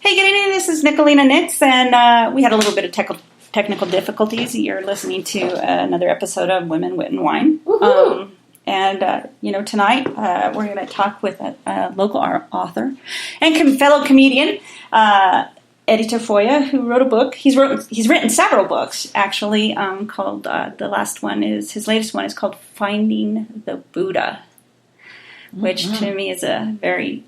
Hey, good evening. This is Nicolina Nitz, and we had a little bit of technical difficulties. You're listening to another episode of Women, Wit, and Wine. Tonight we're going to talk with a local author and fellow comedian, Eddie Tafoya, who wrote a book. He's written several books, actually, called, his latest one is called Finding the Buddha, which to me is a very,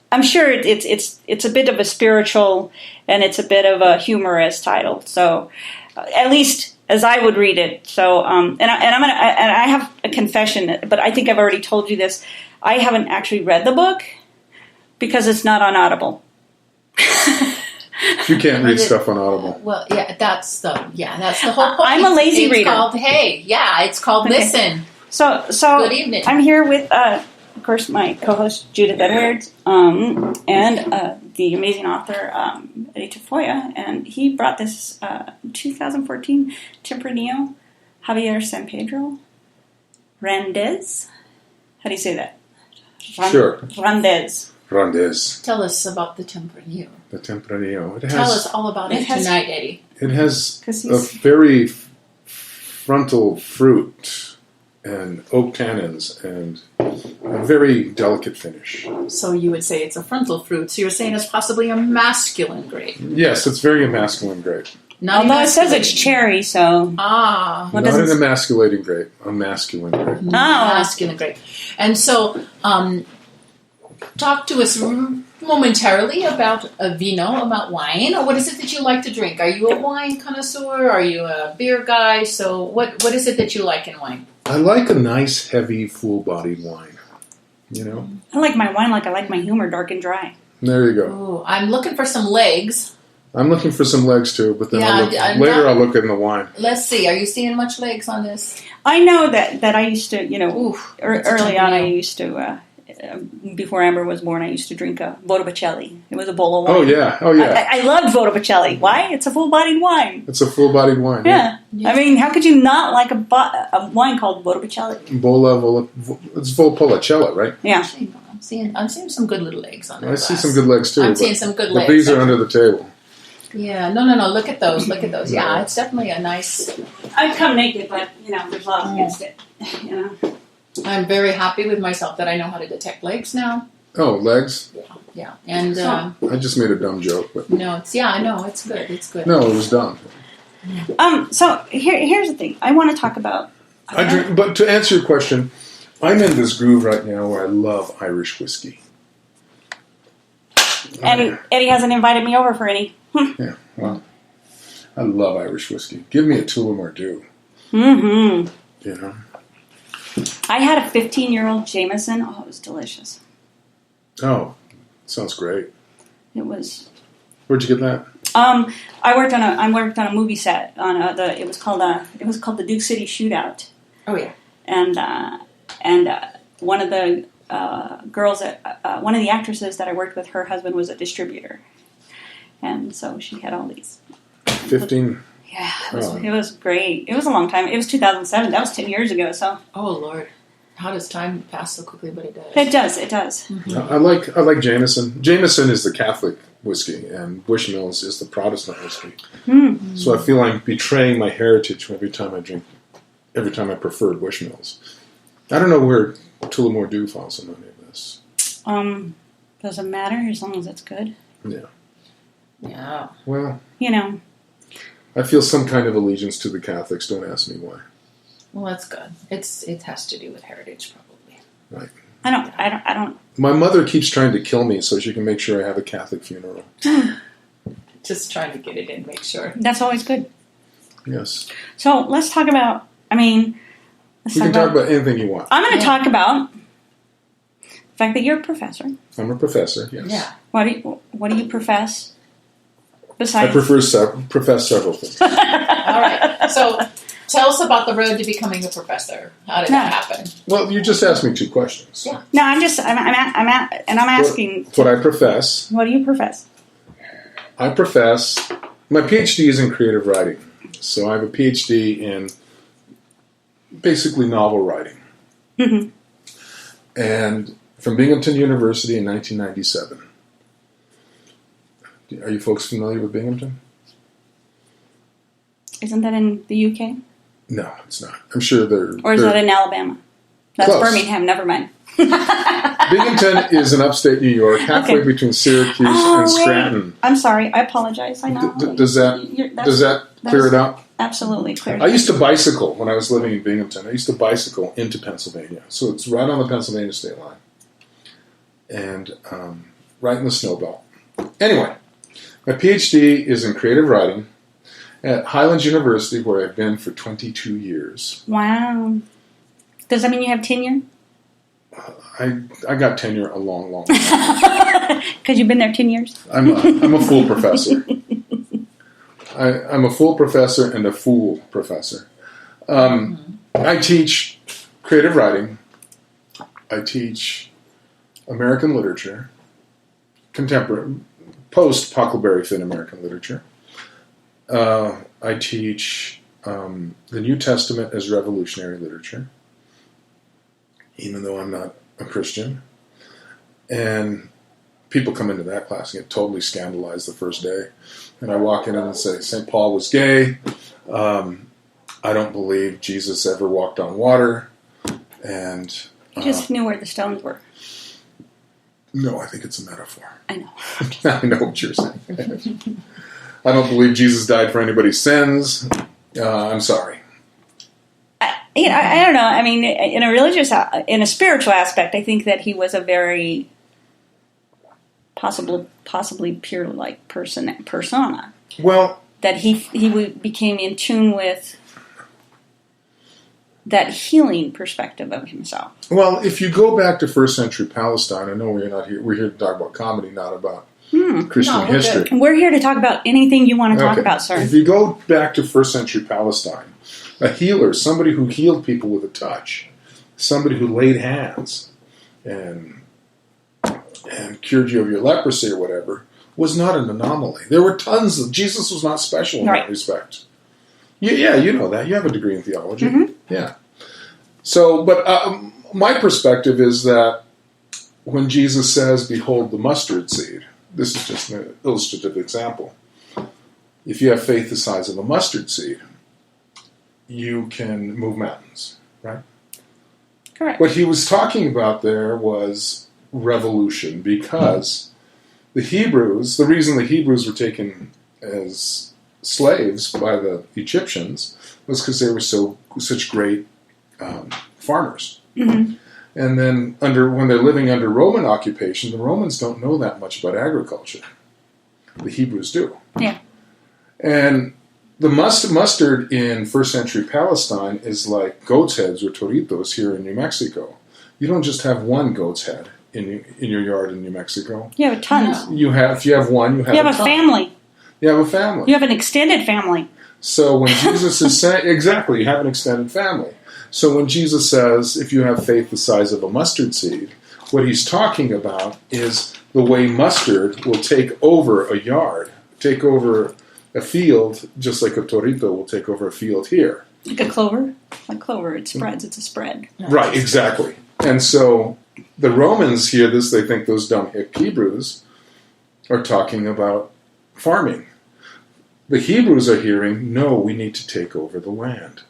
I'm sure it's a bit of a spiritual and it's a bit of a humorous title. So, at least as I would read it. So, and I have a confession, but I think I've already told you this. I haven't actually read the book because it's not on Audible. You can't read stuff on Audible. Well, that's the whole point. I'm a lazy reader. It's called Listen. So good evening. I'm here with, of course, my co-host Judith Edwards, and the amazing author Eddie Tafoya, and he brought this 2014 Tempranillo Javier San Pedro Randez. How do you say that? Sure. Randez. Tell us about the Tempranillo. The Tempranillo. Tell us all about it tonight, Eddie. It has a very frontal fruit and oak tannins and a very delicate finish. So you would say it's a frontal fruit. So you're saying it's possibly a masculine grape. Yes, it's very masculine grape. Although it says it's cherry, so... Not an emasculating grape, a masculine grape. Masculine grape. And so, talk to us momentarily about vino, about wine. Or what is it that you like to drink? Are you a wine connoisseur? Are you a beer guy? So what is it that you like in wine? I like a nice, heavy, full-bodied wine. You know? I like my wine like I like my humor, dark and dry. There you go. Ooh, I'm looking for some legs. I'm looking for some legs, too, but then I'll look in the wine. Let's see. Are you seeing much legs on this? I know that I used to, early on, I used to... before Amber was born, I used to drink a Botticelli. It was a bowl of wine. Oh, yeah. I loved Botticelli. Why? It's a full-bodied wine. It's a full-bodied wine. Yeah. I mean, how could you not like a wine called Botticelli? It's Volpolicella, right? Yeah. I'm seeing some good little legs on that. I see some good legs, too. I'm seeing some good legs. But these are under the table. Yeah. No. Look at those. Yeah, it's definitely a nice... I'd come naked, but, there's laws against it. I'm very happy with myself that I know how to detect legs now. Oh, legs? Yeah. And I just made a dumb joke, but no, it's good. It's good. No, it was dumb. So here's the thing. I want to talk about. But to answer your question, I'm in this groove right now where I love Irish whiskey. Eddie hasn't invited me over for any. Yeah, well, I love Irish whiskey. Give me a Tullamore Dew. Mm-hmm. I had a 15-year-old Jameson. Oh, it was delicious. Oh, sounds great. It was. Where'd you get that? I worked on a movie set on it was called the Duke City Shootout. Oh yeah. And one of the girls one of the actresses that I worked with, her husband was a distributor, and so she had all these. 15. Yeah, it was great. It was a long time. It was 2007. That was 10 years ago. So. Oh Lord, how does time pass so quickly? But it does. It does. Mm-hmm. I like Jameson. Jameson is the Catholic whiskey, and Bushmills is the Protestant whiskey. Mm-hmm. So I feel I'm betraying my heritage every time I prefer Bushmills. I don't know where Tullamore Dew falls in any of this. Doesn't matter as long as it's good. Yeah. Yeah. Well. I feel some kind of allegiance to the Catholics. Don't ask me why. Well, that's good. It has to do with heritage, probably. Right. I don't. My mother keeps trying to kill me so she can make sure I have a Catholic funeral. Just trying to get it in, make sure. That's always good. Yes. So let's talk about. We can talk about anything you want. I'm going to talk about the fact that you're a professor. I'm a professor. Yes. Yeah. What do you profess? Besides? I profess several things. All right. So tell us about the road to becoming a professor. How did that happen? Well, you just asked me two questions. Yeah. No, I'm asking. What I profess. What do you profess? I profess. My PhD is in creative writing, so I have a PhD in basically novel writing. Mm-hmm. And from Binghamton University in 1997. Are you folks familiar with Binghamton? Isn't that in the UK? No, it's not. I'm sure they're... Or is that in Alabama? That's close. Birmingham, never mind. Binghamton is in upstate New York, halfway between Syracuse and Scranton. Wait. I'm sorry, I apologize. I know. Does that clear it up? Absolutely clear. I used to bicycle when I was living in Binghamton. I used to bicycle into Pennsylvania. So it's right on the Pennsylvania state line. And right in the snow belt. Anyway, my PhD is in creative writing at Highlands University, where I've been for 22 years. Wow. Does that mean you have tenure? I got tenure a long time. Because you've been there 10 years? I'm a full professor. I'm a full professor and a fool professor. I teach creative writing. I teach American literature, contemporary, post-Huckleberry Finn American literature. I teach the New Testament as revolutionary literature, even though I'm not a Christian. And people come into that class and get totally scandalized the first day. And I walk in and say, St. Paul was gay. I don't believe Jesus ever walked on water. And You just knew where the stones were. No, I think it's a metaphor. I know. I know what you're saying. I don't believe Jesus died for anybody's sins. I'm sorry. I don't know. I mean, in a spiritual aspect, I think that he was a very possibly pure like persona. Well, that he became in tune with that healing perspective of himself. Well, if you go back to first century Palestine, I know we're not here. We're here to talk about comedy, not about Christian history. We're here to talk about anything you want to talk about, sir. If you go back to first century Palestine, a healer, somebody who healed people with a touch, somebody who laid hands and cured you of your leprosy or whatever, was not an anomaly. There were tons of... Jesus was not special in that respect. Yeah, you know that. You have a degree in theology. Mm-hmm. Yeah. So, but my perspective is that when Jesus says, behold the mustard seed, this is just an illustrative example. If you have faith the size of a mustard seed, you can move mountains, right? Correct. What he was talking about there was revolution, because the Hebrews, the reason the Hebrews were taken as slaves by the Egyptians was because they were such great farmers. Mm-hmm. And then when they're living under Roman occupation, the Romans don't know that much about agriculture. The Hebrews do. Yeah. And the mustard in first century Palestine is like goat's heads or torritos here in New Mexico. You don't just have one goat's head in your yard in New Mexico. You have tons. If you have one, you have a family. You have a family. You have an extended family. So when Jesus is saying, exactly, you have an extended family. So when Jesus says, if you have faith the size of a mustard seed, what he's talking about is the way mustard will take over a yard, take over a field, just like a torrito will take over a field here. Like a clover? Like clover, it spreads, it's a spread. Right, exactly. And so the Romans hear this, they think those dumb hick Hebrews are talking about farming. The Hebrews are hearing, no, we need to take over the land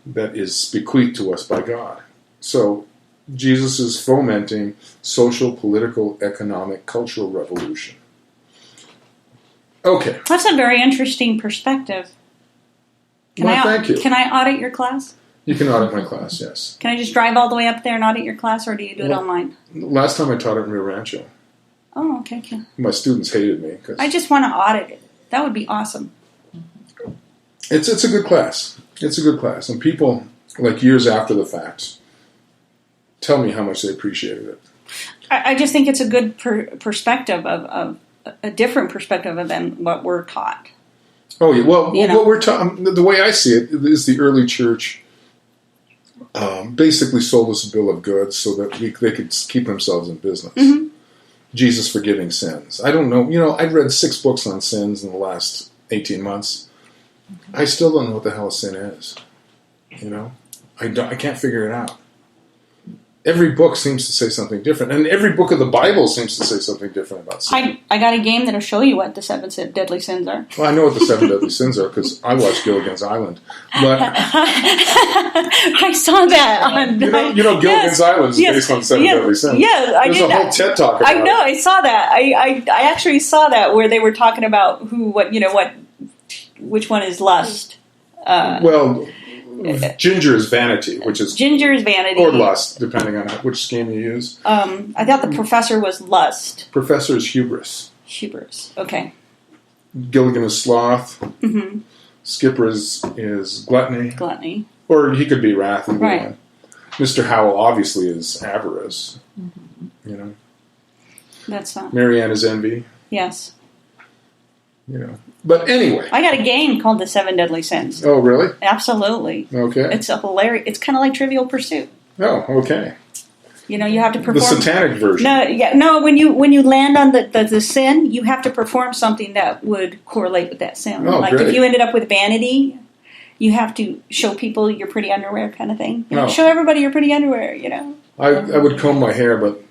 that is bequeathed to us by God. So Jesus is fomenting social, political, economic, cultural revolution. Okay. That's a very interesting perspective. Thank you. Can I audit your class? You can audit my class, yes. Can I just drive all the way up there and audit your class, or do you do it online? Last time I taught it in Rio Rancho. Oh, okay. My students hated me. I just want to audit it. That would be awesome. It's a good class. It's a good class. And people, like years after the fact, tell me how much they appreciated it. I just think it's a good perspective of a different perspective than what we're taught. Oh, yeah. Well, what we're taught, the way I see it, is the early church basically sold us a bill of goods so that they could keep themselves in business. Mm-hmm. Jesus forgiving sins. I don't know. I've read 6 books on sins in the last 18 months. I still don't know what the hell a sin is. I can't figure it out. every book seems to say something different, and every book of the Bible seems to say something different about sin. I got a game that'll show you what the 7 deadly sins are. Well, I know what the 7 deadly sins are because I watched Gilligan's Island. But I saw that on. Gilligan's Island is based on 7 deadly sins. Yeah, I There's did a whole TED talk about I know, I saw that. I actually saw that where they were talking about which one is lust. Ginger is vanity, ginger is vanity, or lust, depending on which scheme you use. I thought the professor was lust. Professor is hubris. Hubris. Okay. Gilligan is sloth. Mm-hmm. Skipper is gluttony. Gluttony. Or he could be wrath. Right. Mr. Howell obviously is avarice. Mm-hmm. That's not. Marianne is envy. Yes. But anyway. I got a game called The 7 Deadly Sins. Oh, really? Absolutely. Okay. It's a hilarious. It's kind of like Trivial Pursuit. Oh, okay. You have to perform the satanic version. No. When you land on the sin, you have to perform something that would correlate with that sin. Oh, like great. if you ended up with vanity, you have to show people your pretty underwear, kind of thing. Show everybody your pretty underwear. I would comb my hair, but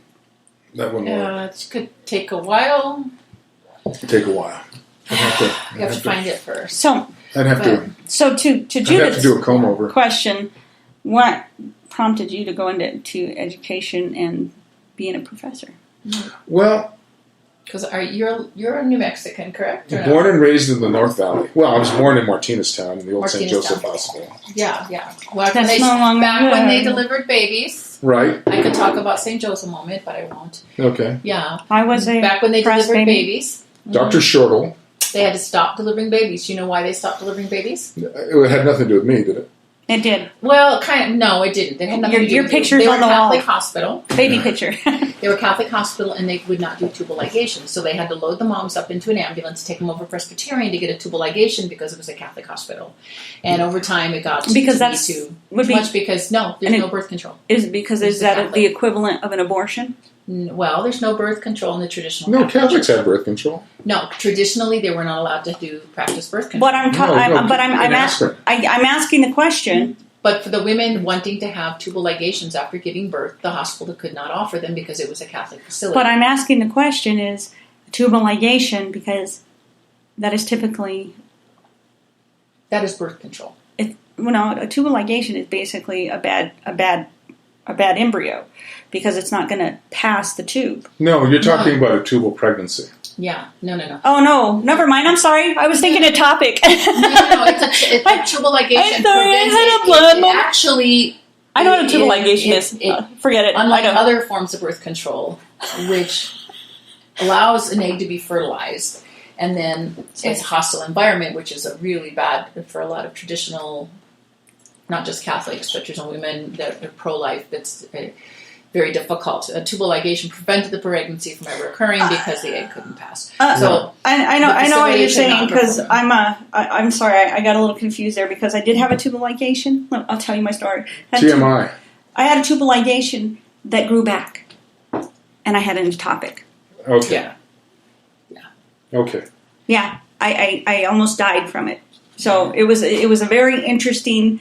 that wouldn't work. It could take a while. Take a while. You have to find it first. So I'd have to. So to Judith's I'd have to do a comb over. question, what prompted you to go into education and being a professor? Well, because you're a New Mexican, correct? Born and raised in the North Valley. Well, I was born in Martineztown in the old St. Joseph Hospital. Yeah. Well, when they delivered babies. Right. I could talk about St. Joseph a moment, but I won't. Okay. Yeah. I was back when they delivered babies. Dr. Shortle. They had to stop delivering babies. Do you know why they stopped delivering babies? It had nothing to do with me, did it? It did. Well, no, it didn't. It had nothing to do your with pictures on the wall. They were Catholic hospital. Baby picture. They were Catholic hospital, and they would not do tubal ligation. So they had to load the moms up into an ambulance, take them over Presbyterian to get a tubal ligation because it was a Catholic hospital. And over time, it got because there's no birth control. Is that the equivalent of an abortion? Well, there's no birth control in the traditional. No, Catholics have birth control. No, traditionally they were not allowed to practice birth control. But I'm asking the question. But for the women wanting to have tubal ligations after giving birth, the hospital could not offer them because it was a Catholic facility. But I'm asking the question is tubal ligation because that is typically birth control. A tubal ligation is basically a bad embryo because it's not going to pass the tube. No, you're talking about a tubal pregnancy. Yeah, no. Oh no, never mind. I'm sorry. I was thinking a topic. No. It's a tubal ligation. I'm sorry. I had a blood moment. Actually, I know what a tubal ligation is. Forget it. Unlike other forms of birth control, which allows an egg to be fertilized, and then it's a hostile environment, which is really bad for a lot of traditional, not just Catholics, but traditional women that are pro-life. That's very difficult. A tubal ligation prevented the pregnancy from ever occurring because the egg couldn't pass. So I know what you're saying because I'm sorry, I got a little confused there because I did have a tubal ligation. I'll tell you my story. TMI. I had a tubal ligation that grew back, and I had an ectopic. Okay. Yeah. Okay. Yeah, I almost died from it. So it was a very interesting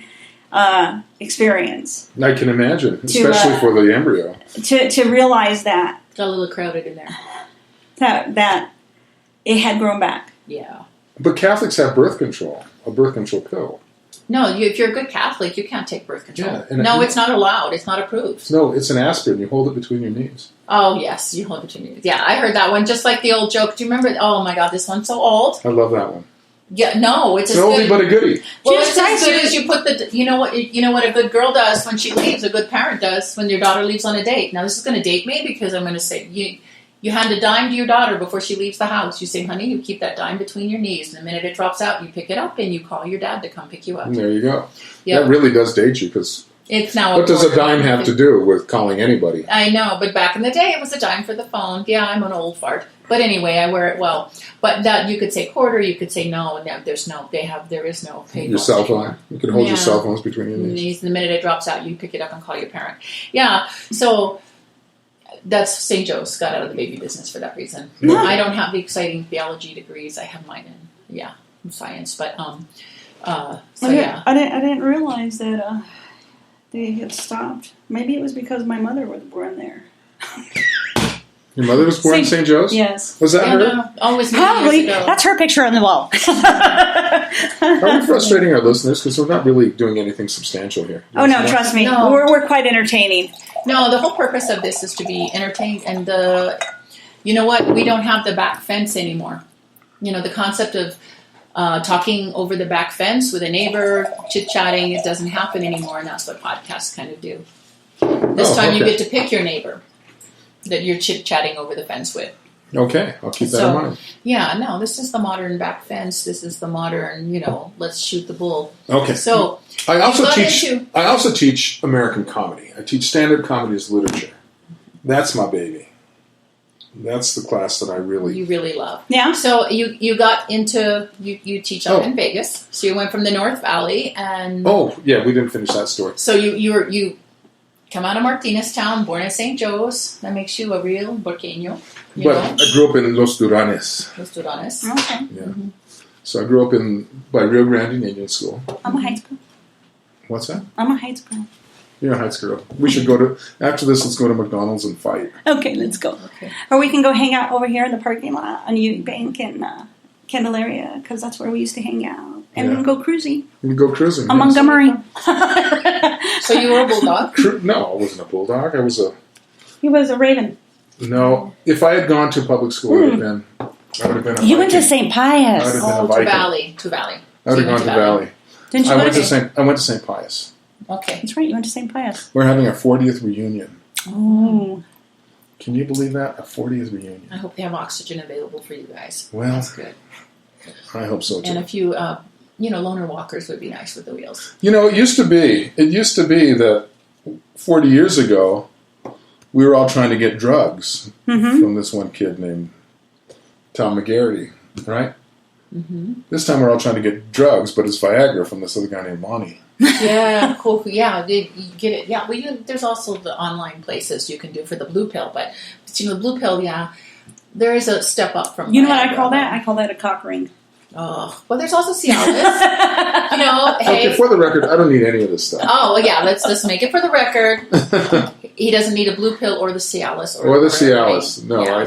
experience. I can imagine, especially for the embryo. To realize that got a little crowded in there. That it had grown back. Yeah. But Catholics have birth control, a birth control pill. No, if you're a good Catholic, you can't take birth control. Yeah, it's not allowed. It's not approved. No, it's an aspirin. You hold it between your knees. Oh, yes, you hold it between your knees. Yeah, I heard that one, just like the old joke. Do you remember? Oh, my God, this one's so old. I love that one. Yeah, no, it's an oldie but a goodie. Well, it's as good as you put you know what a good girl does when she leaves, a good parent does when your daughter leaves on a date. Now, this is going to date me because I'm going to say, you hand a dime to your daughter before she leaves the house. You say, honey, you keep that dime between your knees. And the minute it drops out, you pick it up and you call your dad to come pick you up. And there you go. Yep. That really does date you because what does a dime have to do with calling anybody? I know, but back in the day, it was a dime for the phone. Yeah, I'm an old fart. But anyway, I wear it well. But that you could say quarter, you could say no, and there is no pay. Your cell phone. You can hold your cell phones between your knees. The minute it drops out, you pick it up and call your parent. Yeah, so that's St. Joe's got out of the baby business for that reason. No. I don't have the exciting theology degrees. I have mine in science, but I didn't realize that they had stopped. Maybe it was because my mother was born there. Your mother was born in St. Joe's? Yes. Was that her? No, always many Probably. years ago. That's her picture on the wall. Are we frustrating our listeners? Because we're not really doing anything substantial here. Oh, no, trust me. No. We're quite entertaining. No, the whole purpose of this is to be entertained, and you know what? We don't have the back fence anymore. The concept of talking over the back fence with a neighbor, chit-chatting, it doesn't happen anymore, and that's what podcasts kind of do. This time you get to pick your neighbor that you're chit-chatting over the fence with. Okay, I'll keep that in mind. Yeah, no, this is the modern back fence. This is the modern, let's shoot the bull. Okay. So I also teach American comedy. I teach standard comedy as literature. That's my baby. That's the class that you really love. Yeah. So you got into you teach out in Vegas. So you went from the North Valley and yeah, we didn't finish that story. So you come out of Martinez Town, born in St. Joe's. That makes you a real Burqueño. I grew up in Los Duranes. Los Duranes. Okay. Yeah. Mm-hmm. So I grew up by Rio Grande Indian School. I'm a Heights girl. What's that? I'm a Heights girl. You're a Heights girl. We should after this, let's go to McDonald's and fight. Okay, let's go. Okay. Or we can go hang out over here in the parking lot on Union Bank in Candelaria, because that's where we used to hang out. And we can go cruising. We can go cruising. On Montgomery. So you were a bulldog? No, I wasn't a bulldog. He was a raven. No, if I had gone to public school, I would have been a You went to Viking. St. Pius. I would have been a To Viking. Valley. To Valley. I would have gone to Valley. Didn't you I go went to St. Pius. Okay. That's right, you went to St. Pius. We're having a 40th reunion. Oh. Can you believe that? A 40th reunion. I hope they have oxygen available for you guys. Well, that's good. I hope so too. And a few, loaner walkers would be nice with the wheels. It used to be that 40 years ago, we were all trying to get drugs from this one kid named Tom McGarity, right? Mm-hmm. This time we're all trying to get drugs, but it's Viagra from this other guy named Lonnie. Yeah, cool. Yeah, you get it. Yeah, there's also the online places you can do for the blue pill, but the blue pill, there is a step up from. You know what I call that? I call that a cock ring. Oh, well, there's also Cialis. Hey. Okay, for the record, I don't need any of this stuff. Oh, well, yeah, let's make it for the record. He doesn't need a blue pill or the Cialis. Or the Cialis. Right? No, yeah.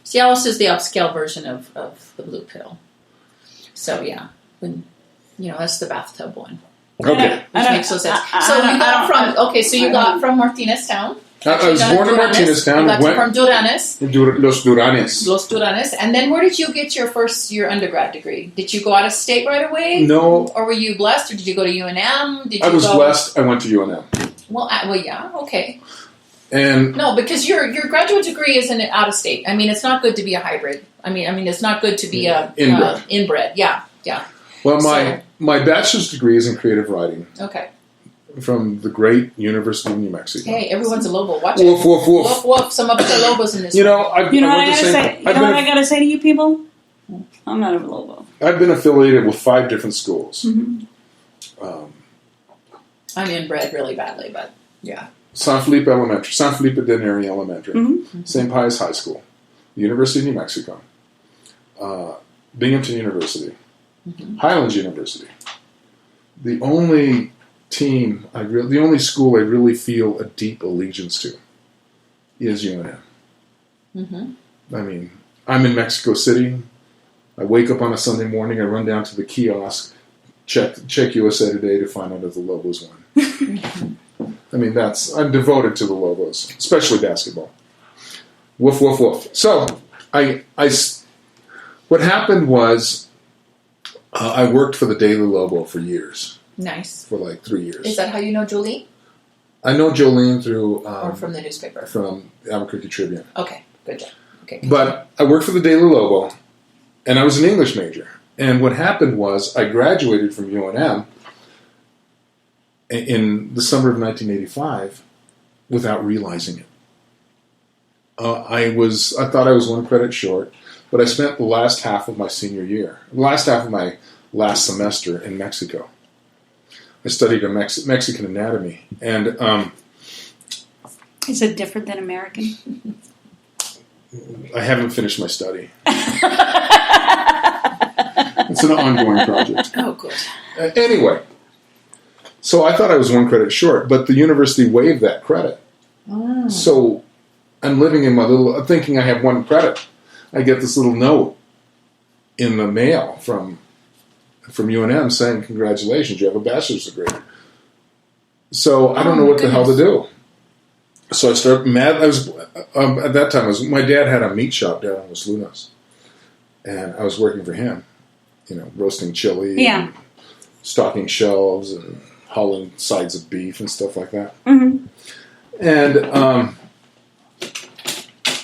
Cialis is the upscale version of the blue pill. So, yeah. That's the bathtub one. Okay. Which makes no sense. So you got from Martinez Town. I was born in Martinez Town. You got from Duranes. Los Duranes. Los Duranes. And then where did you get your undergrad degree? Did you go out of state right away? No. Or were you blessed? Or did you go to UNM? I was blessed. I went to UNM. Well, yeah, okay. And no, because your graduate degree isn't out of state. I mean, it's not good to be a hybrid. I mean, it's not good to be a inbred. Yeah. Well, my bachelor's degree is in creative writing. Okay. From the great University of New Mexico. Hey, everyone's a Lobo. Watch woof, it. Woof, woof. Woof, woof. Some of us are Lobos in this. You know what I gotta say to you people? I'm not a Lobo. I've been affiliated with 5 different schools. Mm-hmm. I'm inbred really badly, but yeah. San Felipe Elementary, San Felipe de Neri Elementary, St. Pius High School, the University of New Mexico, Binghamton University, Highlands University. The only the only school I really feel a deep allegiance to is UNM. Mm-hmm. I mean, I'm in Mexico City. I wake up on a Sunday morning. I run down to the kiosk, check USA Today to find out if the Lobos won. I mean, I'm devoted to the Lobos, especially basketball. Woof, woof, woof. So, what happened was, I worked for the Daily Lobo for years. Nice. For like 3 years. Is that how you know Jolene? I know Jolene through... or from the newspaper? From the Albuquerque Tribune. Okay, good job. Okay. But I worked for the Daily Lobo, and I was an English major. And what happened was, I graduated from UNM in the summer of 1985 without realizing it. I thought I was 1 credit short, but I spent the last half of my senior year, the last half of my last semester in Mexico. I studied a Mexican anatomy, and is it different than American? I haven't finished my study. It's an ongoing project. Oh, good. Anyway, So I thought I was 1 credit short, but the university waived that credit. Mm. So I'm living in my little, thinking I have 1 credit. I get this little note in the mail from UNM saying, congratulations, you have a bachelor's degree. So I don't know what the hell to do. So I started mad. I was at that time. My dad had a meat shop down in Los Lunas, and I was working for him. Roasting chili, and stocking shelves, and hauling sides of beef and stuff like that. Mm-hmm. And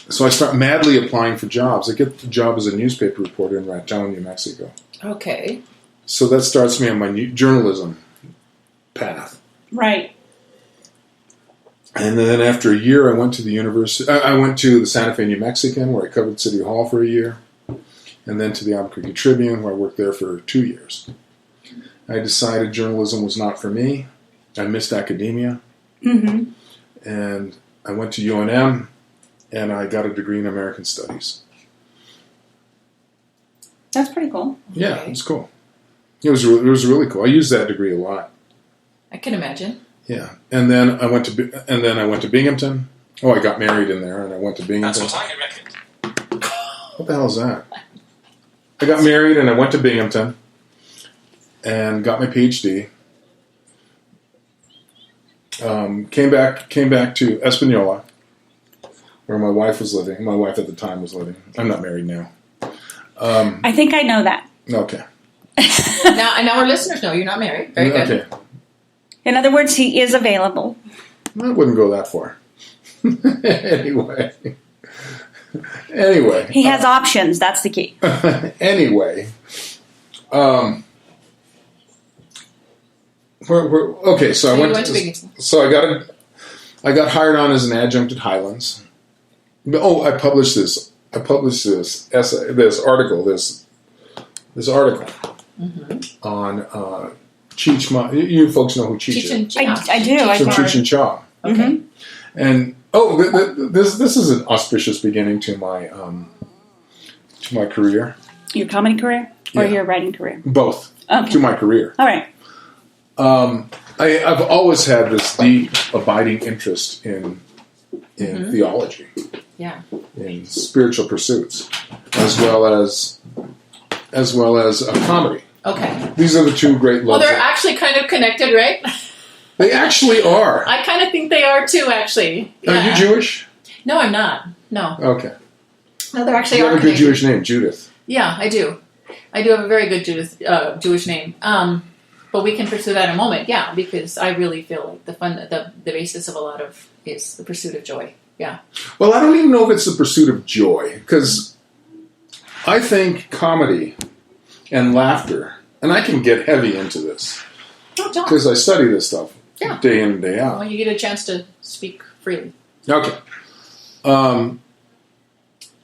so I start madly applying for jobs. I get the job as a newspaper reporter in Raton, New Mexico. Okay. So that starts me on my journalism path. Right. And then after a year, I went to the university. I went to the Santa Fe New Mexican, where I covered City Hall for a year, and then to the Albuquerque Tribune, where I worked there for 2 years. I decided journalism was not for me. I missed academia, and I went to UNM, and I got a degree in American Studies. That's pretty cool. Yeah, it was cool. It was really cool. I used that degree a lot. I can imagine. Yeah, and then I went to Binghamton. Oh, I got married in there, and I went to Binghamton. That's what I reckon. What the hell is that? I got married, and I went to Binghamton, and got my PhD. Came back to Espanola, where my wife was living. My wife at the time was living. I'm not married now. I think I know that. Okay. Now our listeners know you're not married. Very good. Okay. In other words, he is available. I wouldn't go that far. Anyway. He has options. That's the key. Anyway. Okay, so I went to Binghamton. So I got hired on as an adjunct at Highlands. Oh, I published this essay, this article on Cheech. You folks know who Cheech is. I do. From Cheech and Chong. Okay. Mm-hmm. And this is an auspicious beginning to my career. Your comedy career or Yeah. your writing career? Both. Okay. To my career. All right. I've always had this deep, abiding interest in theology, in spiritual pursuits, as well as comedy. Okay. These are the two great Well, loves. they're actually kind of connected, right? They actually are. I kind of think they are too, actually. Are Yeah. you Jewish? No, I'm not. No. Okay. No, they're actually You have a good connected. Jewish name, Judith. Yeah, I do. I do have a very good Jewish name. But we can pursue that in a moment. Yeah, because I really feel like the basis of a lot of is the pursuit of joy. Yeah. Well, I don't even know if it's the pursuit of joy, because I think comedy and laughter, and I can get heavy into this, Oh, don't. because I study this stuff Yeah. day in and day out. Well, you get a chance to speak freely. Okay.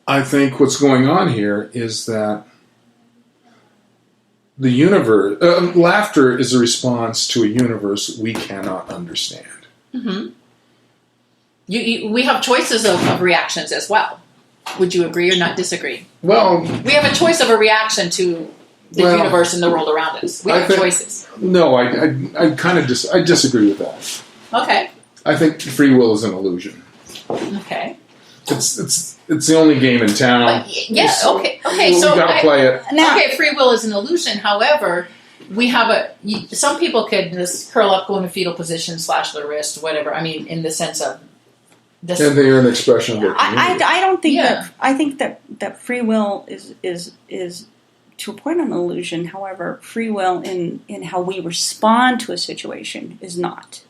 I think what's going on here is that the universe, laughter is a response to a universe we cannot understand. Mm-hmm. We have choices of reactions as well. Would you agree or not disagree? Well, We have a choice of a reaction to the universe and the world around us. We have choices. No, I kind of I disagree with that. Okay. I think free will is an illusion. Okay. It's the only game in town. Yeah. Okay. Okay. Well, So we gotta play it. Now, okay, free will is an illusion. However, we have some people could just curl up, go in a fetal position, slash their wrist, whatever. I mean, in the sense of this. And they are an expression of their community. I don't think Yeah. that. I think that free will is to a point an illusion. However, free will in how we respond to a situation is not.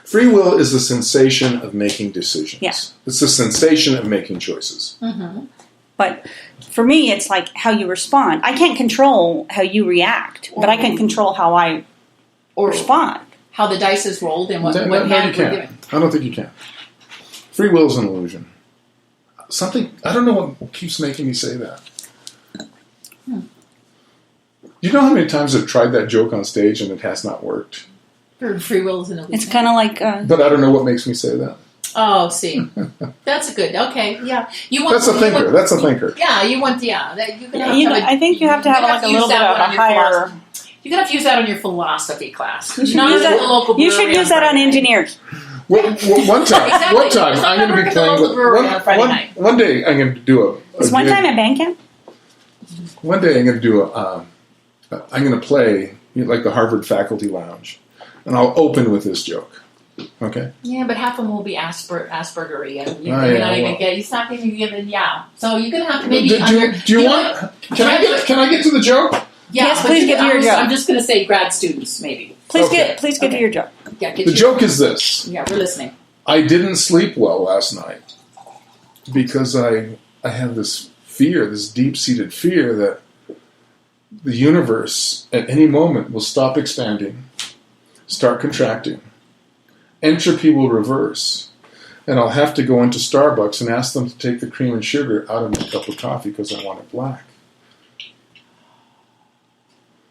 Free will is the sensation of making decisions. Yeah. It's the sensation of making choices. Mm-hmm. But for me, it's like how you respond. I can't control how you react, but I can control how I respond. How the dice is rolled and what No, hand you we're can't. given. I don't think you can. Free will is an illusion. I don't know what keeps making me say that. Do you know how many times I've tried that joke on stage and it has not worked? Free will is an illusion. It's kind of like But I don't know what makes me say that. Oh, see, that's a good. Okay, yeah. That's a thinker. That's a thinker. Yeah, you want. Yeah, that you can. I think you have to have like a little bit of a higher. You're going to have to use that on your philosophy class. You should Not use at that, the local you brewery should use that on Friday night. engineers. One time, Exactly. one time, It's I'm like going to work be at the playing local with brewery on Friday night. one day. I'm going to do Is one time at band camp? One day I'm going to do I'm going to play like the Harvard Faculty Lounge, and I'll open with this joke. Okay. Yeah, but half of them will be Aspergery, and you're Oh, not yeah, even well. get. It's not even given. Yeah. So you're going to have to maybe. Do you know want? what? Can I get to the joke? Yeah, Yes, but please get to your joke. I'm just going to say grad students, maybe. Please Okay. get to Okay. your joke. Yeah, get The your- joke is this. Yeah, we're listening. I didn't sleep well last night because I have this fear, this deep-seated fear that the universe at any moment will stop expanding, start contracting, entropy will reverse, and I'll have to go into Starbucks and ask them to take the cream and sugar out of my cup of coffee because I want it black.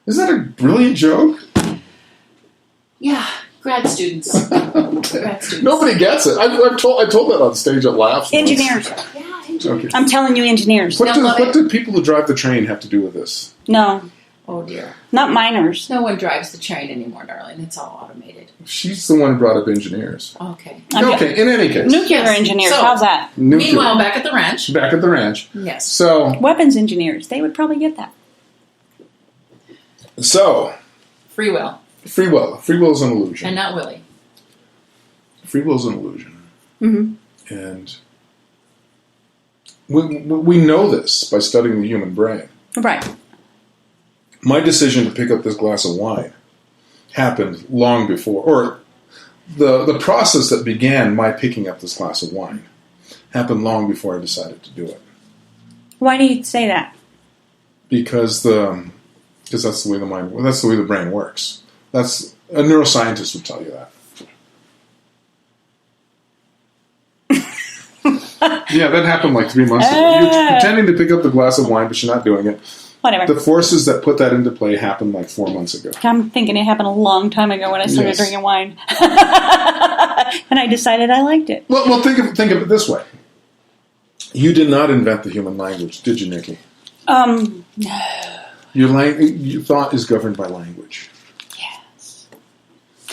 Isn't that a brilliant joke? Yeah, grad students. Grad students. Nobody gets it. I told that on stage at Laughs. once. Engineers. Yeah, engineers. Okay. I'm telling you, engineers. What love it. do people who drive the train have to do with this? No, Oh dear. not miners. No one drives the train anymore, darling. It's all automated. She's the one who brought up engineers. Okay. Okay, in any case. Nuclear Yes. engineers. So- How's that? Nuclear. Meanwhile, back at the ranch. Back at the ranch. Yes. So, Weapons engineers. They would probably get that. Free will. free will. Free will is an illusion. And not Willie. Free will is an illusion. Mm-hmm. And we know this by studying the human brain. Right. My decision to pick up this glass of wine happened long before, or the process that began my picking up this glass of wine happened long before I decided to do it. Why do you say that? Because that's the way that's the way the brain works. That's a neuroscientist would tell you that. Yeah, that happened like 3 months ago. You're pretending to pick up the glass of wine, but you're not doing it. Whatever. The forces that put that into play happened like 4 months ago. I'm thinking it happened a long time ago when I started Yes. drinking wine. And I decided I liked it. Well, think of it this way. You did not invent the human language, did you, Nikki? Your thought is governed by language. Yes.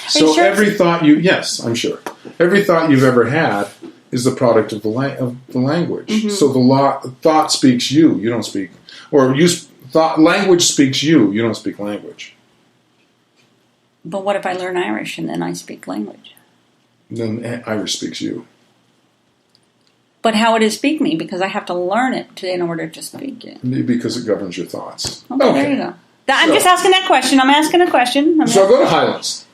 So you sure? every thought yes, I'm sure. Every thought you've ever had is the product of the language. Mm-hmm. So thought speaks you don't speak, or language speaks you don't speak language. But what if I learn Irish and then I speak language? Then Irish speaks you. But how would it speak me? Because I have to learn it in order to speak it. Because it governs your thoughts. Okay, there you go. I'm So- just asking that question. I'm asking a question. So I'll go to Highlands.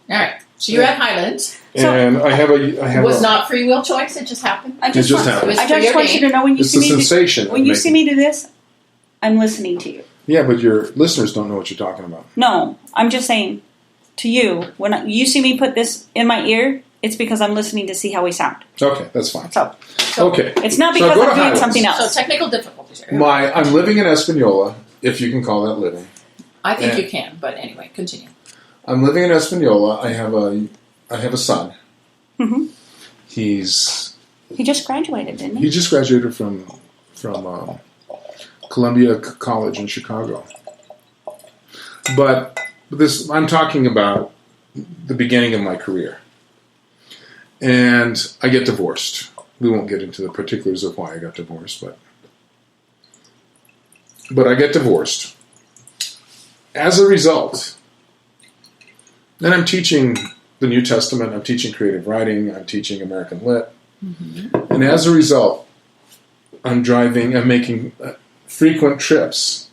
All right. So you're at Highlands. And I have It was not free will choice. It just happened. I just, It just want, happened. I just want you to know when you It's see the me sensation. when you see me do this, I'm listening to you. Yeah, but your listeners don't know what you're talking about. No, I'm just saying to you, when you see me put this in my ear, it's because I'm listening to see how we sound. Okay, that's fine. So Okay. it's not So because I go to I'm doing Highlands. something So else. technical difficulties here. I'm living in Espanola, if you can call that living. I think Yeah. you can, but anyway, continue. I'm living in Espanola. I have a son. Mm-hmm. He just graduated, didn't he? He just graduated from Columbia College in Chicago. But I'm talking about the beginning of my career. And I get divorced. We won't get into the particulars of why I got divorced, but I get divorced. As a result, then I'm teaching the New Testament, I'm teaching creative writing, I'm teaching American Lit. Mm-hmm. And as a result, I'm making frequent trips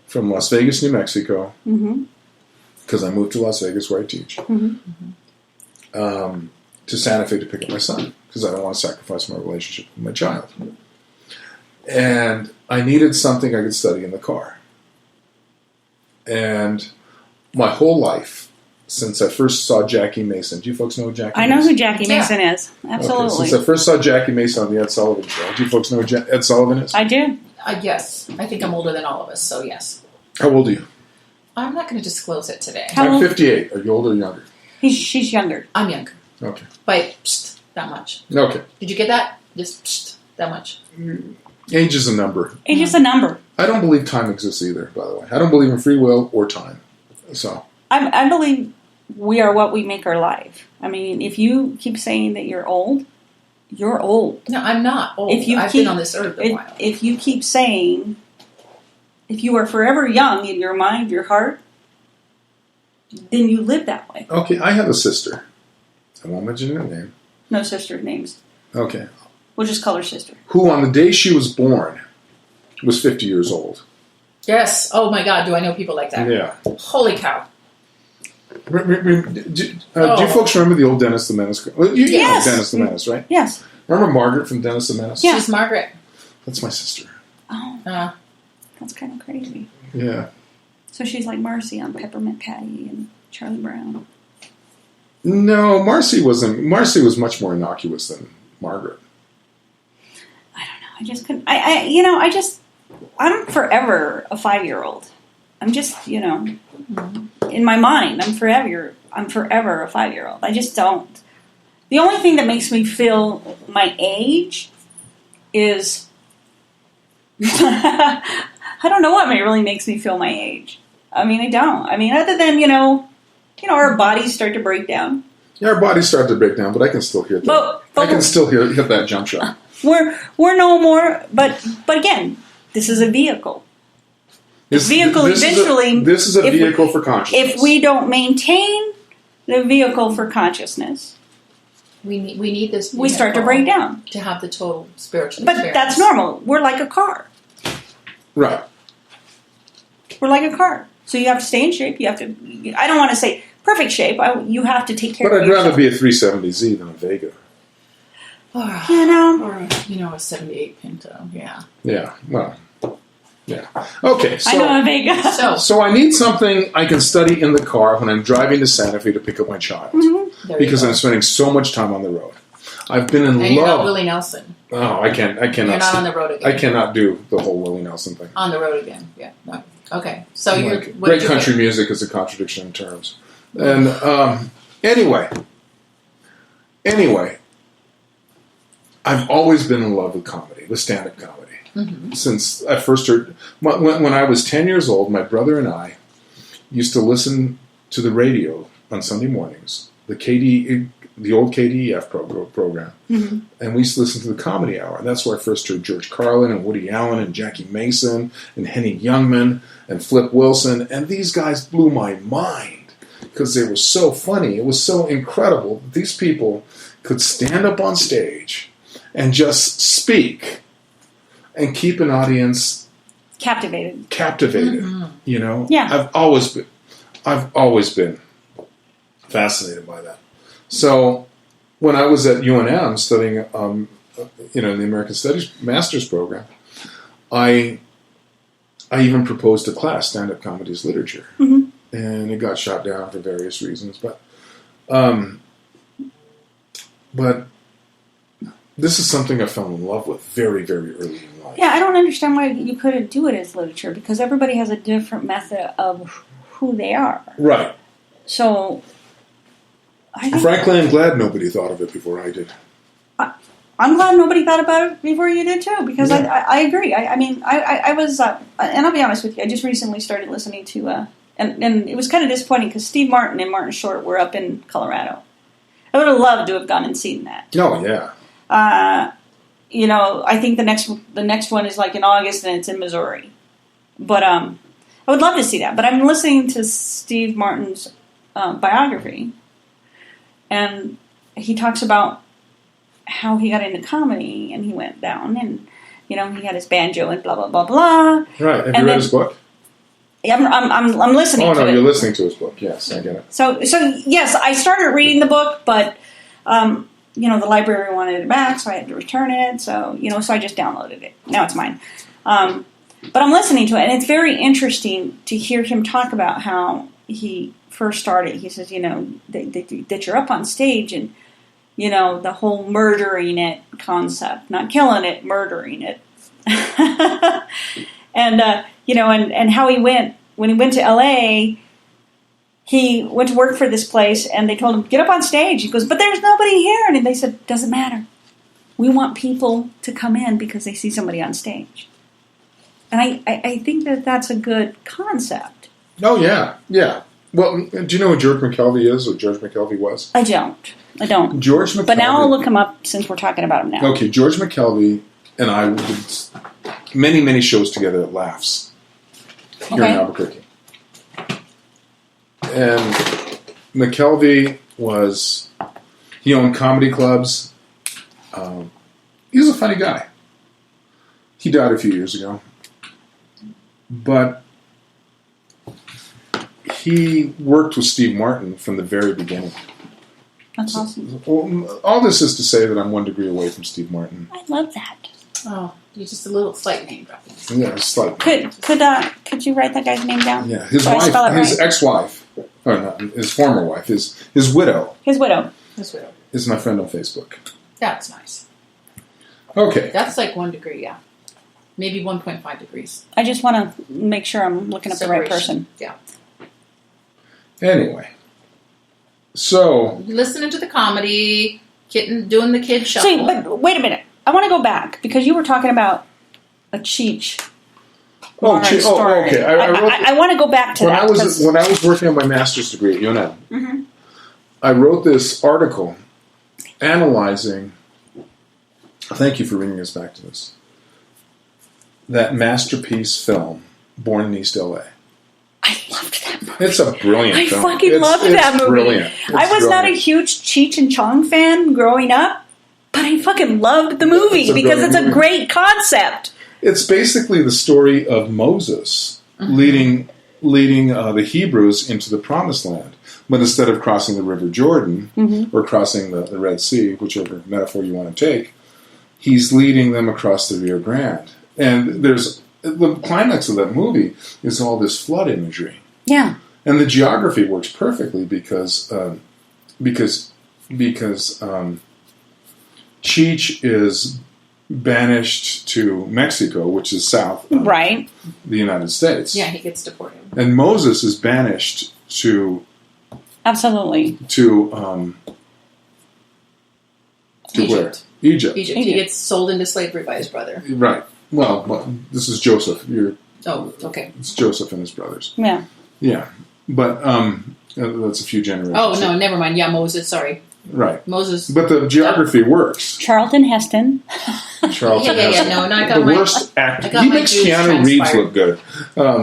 from Las Vegas, New Mexico, because I moved to Las Vegas where I teach, to Santa Fe to pick up my son, because I don't want to sacrifice my relationship with my child. And I needed something I could study in the car. And my whole life, since I first saw Jackie Mason. Do you folks know who Jackie Mason? I know who Jackie Mason is. Absolutely. Okay, since I first saw Jackie Mason on the Ed Sullivan Show. Do you folks know who Ed Sullivan is? I do. Yes. I think I'm older than all of us, so yes. How old are you? I'm not going to disclose it today. How I'm old? 58. Are you older or younger? She's younger. I'm younger. Okay. By that much. Okay. Did you get that? Just that much. Age is a number. Age is a number. I don't believe time exists either, by the way. I don't believe in free will or time. So I believe we are what we make our life. I mean, if you keep saying that you're old, you're old. No, I'm not old. I've been on this earth a while. If you keep saying, if you are forever young in your mind, your heart, then you live that way. okay, I have a sister. I won't mention her name. No sister names. Okay. We'll just call her sister. Who on the day she was born was 50 years old. Yes. Oh my God, do I know people like that? Yeah. Holy cow. Do you folks remember the old Dennis the Menace? Well, you Yes. know Dennis the Menace, right? Yes. Remember Margaret from Dennis the Menace? Yeah. She's Margaret. That's my sister. Oh, that's kind of crazy. Yeah. So she's like Marcy on Peppermint Patty and Charlie Brown. No, Marcy wasn't. Marcy was much more innocuous than Margaret. I don't know. I just couldn't. I'm forever a 5-year-old. I'm just, in my mind, I'm forever a 5-year-old. I just don't. The only thing that makes me feel my age is I don't know what really makes me feel my age. I mean, I don't. I mean, other than our bodies start to break down. Yeah, our bodies start to break down, but I can still hear that. But I can still hit that jump shot. We're no more. But again, this is a vehicle. This Eventually, this is a vehicle for consciousness. If we don't maintain the vehicle for consciousness, we need this. We start to break down to have the total spiritual. But experience. that's normal. We're like a car. Right. We're like a car. So you have to stay in shape. You have to. I don't want to say perfect shape. You have to take care of yourself. But I'd rather be a 370Z than a Vega. Or a 78 Pinto. Yeah. Yeah. Well. Yeah. Okay. So, I know a Vega. So I need something I can study in the car when I'm driving to Santa Fe to pick up my child, because I'm spending so much time on the road. I've been in love. You're not Willie Nelson. Oh, I cannot. You're not on the road again. I cannot do the whole Willie Nelson thing. On the road again. Yeah. No. Okay. So you're great country music is a contradiction in terms. And anyway, I've always been in love with comedy, with stand-up comedy. Mm-hmm. Since I first heard, when I was 10 years old, my brother and I used to listen to the radio on Sunday mornings, the old KDEF program, mm-hmm. and we used to listen to the Comedy Hour. And that's where I first heard George Carlin and Woody Allen and Jackie Mason and Henny Youngman and Flip Wilson. And these guys blew my mind because they were so funny. It was so incredible that these people could stand up on stage and just speak and keep an audience captivated. Mm-hmm. Yeah. I've always been fascinated by that. So when I was at UNM studying, in the American Studies Master's program, I even proposed a class, stand-up comedy as literature, mm-hmm. and it got shot down for various reasons. But this is something I fell in love with very, very early in life. Yeah, I don't understand why you couldn't do it as literature, because everybody has a different method of who they are. Right. So, frankly, I'm glad nobody thought of it before I did. I'm glad nobody thought about it before you did too, because I agree. I was, and I'll be honest with you, I just recently started listening to, and it was kind of disappointing because Steve Martin and Martin Short were up in Colorado. I would have loved to have gone and seen that. Oh, yeah. I think the next one is like in August and it's in Missouri. But I would love to see that. But I'm listening to Steve Martin's biography, and he talks about how he got into comedy, and he went down, and he had his banjo and blah blah blah blah. Right. Have you read his book? I'm listening to it. Oh no, you're listening to his book. Yes, I get it. So yes, I started reading the book, but the library wanted it back, so I had to return it. So so I just downloaded it. Now it's mine. But I'm listening to it, and it's very interesting to hear him talk about how he first started. He says, that you're up on stage, and the whole murdering it concept, not killing it, murdering it. And and how he went when he went to LA. He went to work for this place, and they told him, get up on stage. He goes, but there's nobody here. And they said, doesn't matter. We want people to come in because they see somebody on stage. And I think that that's a good concept. Oh, yeah. Yeah. Well, do you know who George McKelvey is, or George McKelvey was? I don't. George McKelvey. But now I'll look him up since we're talking about him now. Okay, George McKelvey and I did many, many shows together at Laughs here in Albuquerque. And McKelvey he owned comedy clubs. He was a funny guy. He died a few years ago. But he worked with Steve Martin from the very beginning. That's awesome. All this is to say that I'm 1 degree away from Steve Martin. I love that. Oh, you're just a little slight name dropping. Yeah, slightly. Could you write that guy's name down? Yeah, his So I wife, spell it his right? ex-wife, or not, his former wife, his widow, His widow. That's weird. is my friend on Facebook. That's nice. Okay. That's like 1 degree, yeah. Maybe 1.5 degrees. I just want to make sure I'm looking up the right person. Yeah. Anyway, so Listening to the comedy, doing the kid shuffle. So, but wait a minute. I want to go back because you were talking about a Cheech. Story. Okay. I want to go back to when that. when I was working on my master's degree at UNM, Mhm. I wrote this article analyzing. Thank you for bringing us back to this. That masterpiece film, Born in East LA. I loved that movie. It's a brilliant I film. fucking loved that movie. Brilliant. I was not a huge Cheech and Chong fan growing up, but I fucking loved the movie It's a because brilliant it's a movie. great concept. It's basically the story of Moses leading the Hebrews into the Promised Land. But instead of crossing the River Jordan or crossing the Red Sea, whichever metaphor you want to take, he's leading them across the Rio Grande. And the climax of that movie is all this flood imagery. Yeah. And the geography works perfectly because Cheech is banished to Mexico, which is south of Right. the United States. Yeah, he gets deported. And Moses is banished to Absolutely. where? Egypt. He gets sold into slavery by his brother. Right. Well, this is Joseph. Oh, okay. It's Joseph and his brothers. Yeah. Yeah. But that's a few generations. Oh, no, never mind. Yeah, Moses, sorry. Right. Moses. But the geography works. Charlton Heston. Charlton Yeah, Heston. no, I got the my... worst actor. I got He my makes Jews Keanu Reeves transpired. look good.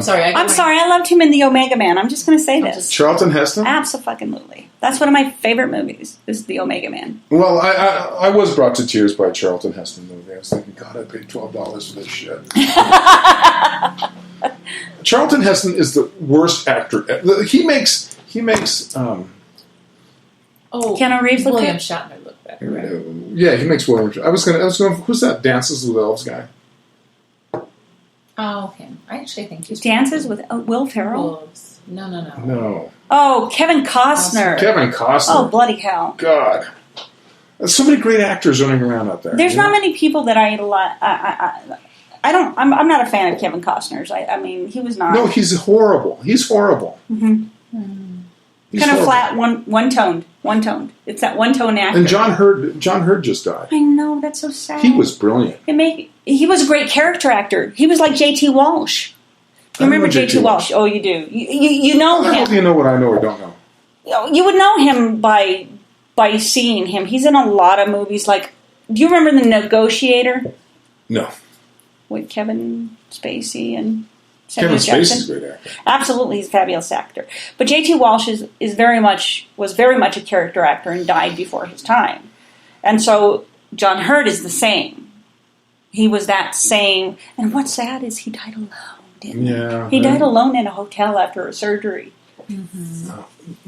Sorry, I'm sorry, I loved him in The Omega Man. I'm just going to say this. Charlton Heston? Absolutely. That's one of my favorite movies, is The Omega Man. Well, I was brought to tears by a Charlton Heston movie. I was thinking, God, I paid $12 for this shit. Charlton Heston is the worst actor. He makes Keanu Reeves look William good? Shatner look better, right? yeah, he makes William. I was going. Who's that Dances with Elves guy? Oh, him. I actually think he's... Dances with Will Ferrell? Wolves. No. No, Oh, Kevin Costner. Kevin Costner. Oh, bloody hell. God, there's so many great actors running around out there. There's you know? not many people that I I'm not a fan of Kevin Costner's. I mean, he was not. No, he's horrible. He's horrible. Mm-hmm. He's Kind of horrible. flat, one toned. It's that one tone actor. And John Hurd just died. I know, that's so sad. He was brilliant. He was a great character actor. He was like J.T. Walsh. You remember J.T. Walsh? Oh, you do. You know How do him. you know what I know or don't know? You would know him by seeing him. He's in a lot of movies. Like, do you remember The Negotiator No. with Kevin Spacey and Kevin Samuel Spacey's Jackson? a great actor. Absolutely, he's a fabulous actor. But J.T. Walsh was very much a character actor and died before his time. And so John Hurt is the same. He was that same. And what's sad is he died alone, didn't he? Yeah. He died alone in a hotel after a surgery.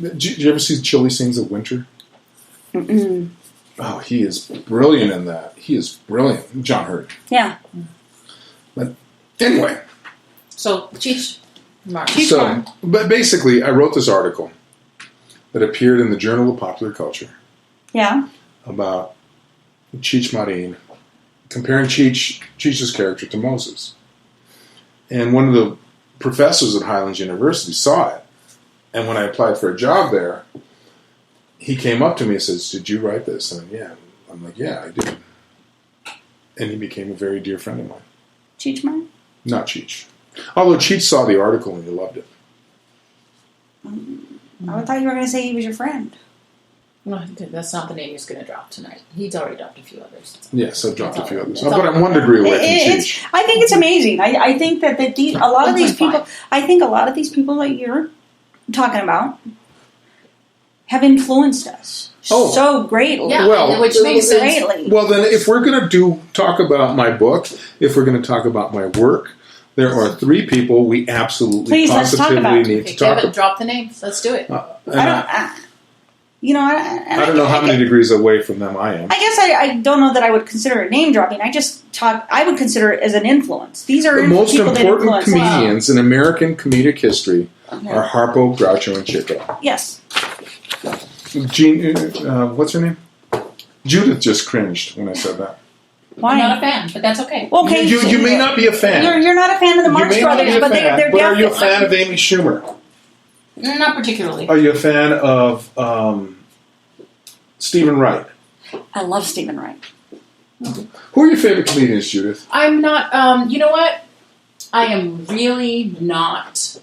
Did you ever see Chilly Scenes of Winter? Mm-mm. Oh, he is brilliant in that. He is brilliant. John Hurt. Yeah. But anyway. So, Cheech Martin. But basically, I wrote this article that appeared in the Journal of Popular Culture Yeah. about Cheech Marin, comparing Cheech's character to Moses. And one of the professors at Highlands University saw it. And when I applied for a job there, he came up to me and says, "Did you write this?" And I'm like, "Yeah, I did." And he became a very dear friend of mine. Cheech Marin? Not Cheech. Although Cheech saw the article and he loved it. I thought you were going to say he was your friend. No, that's not the name he's going to drop tonight. He's already dropped a few others. Yes, I've dropped a few others. But I'm 1 degree away from teach. I think it's amazing. I think that a lot of these people, that you're talking about have influenced us so greatly. Yeah, well, which makes sense. Greatly. Well, then, if we're going to talk about my book, if we're going to talk about my work, there are 3 people we absolutely positively need to talk about. Drop the names. Let's do it. I don't know how many degrees away from them I am. I guess I don't know that I would consider it name dropping. I would consider it as an influence. These are the most people important that comedians in American comedic history are Harpo, Groucho, and Chico. Yes. What's her name? Judith just cringed when I said that. Why? I'm not a fan, but that's okay. Okay, you may not be a fan. You're not a fan of the Marx Brothers, but they're definitely. Are you a fan of Amy Schumer? Not particularly. Are you a fan of Stephen Wright? I love Stephen Wright. Who are your favorite comedians, Judith? I'm not. You know what? I am really not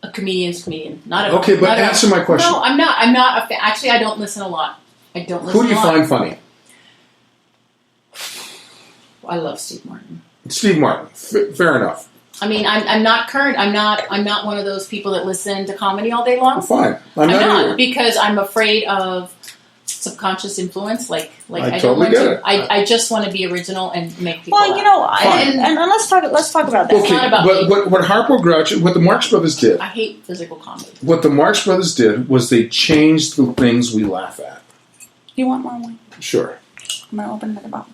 a comedian's comedian. Okay, but answer my question. No, I'm not. I'm not a fan. Actually, I don't listen a lot. I don't listen. Who do you find funny? I love Steve Martin. Steve Martin. Fair enough. I mean, I'm not current. I'm not one of those people that listen to comedy all day long. Fine. I'm not either. Because I'm afraid of subconscious influence. Like I totally get it. I just want to be original and make people. Well, laugh. and let's talk about that. Okay, It's not about but what Harpo, Groucho, what the Marx Brothers did. I hate physical comedy. What the Marx Brothers did was they changed the things we laugh at. Do you want more wine? Sure. I'm going to open another bottle.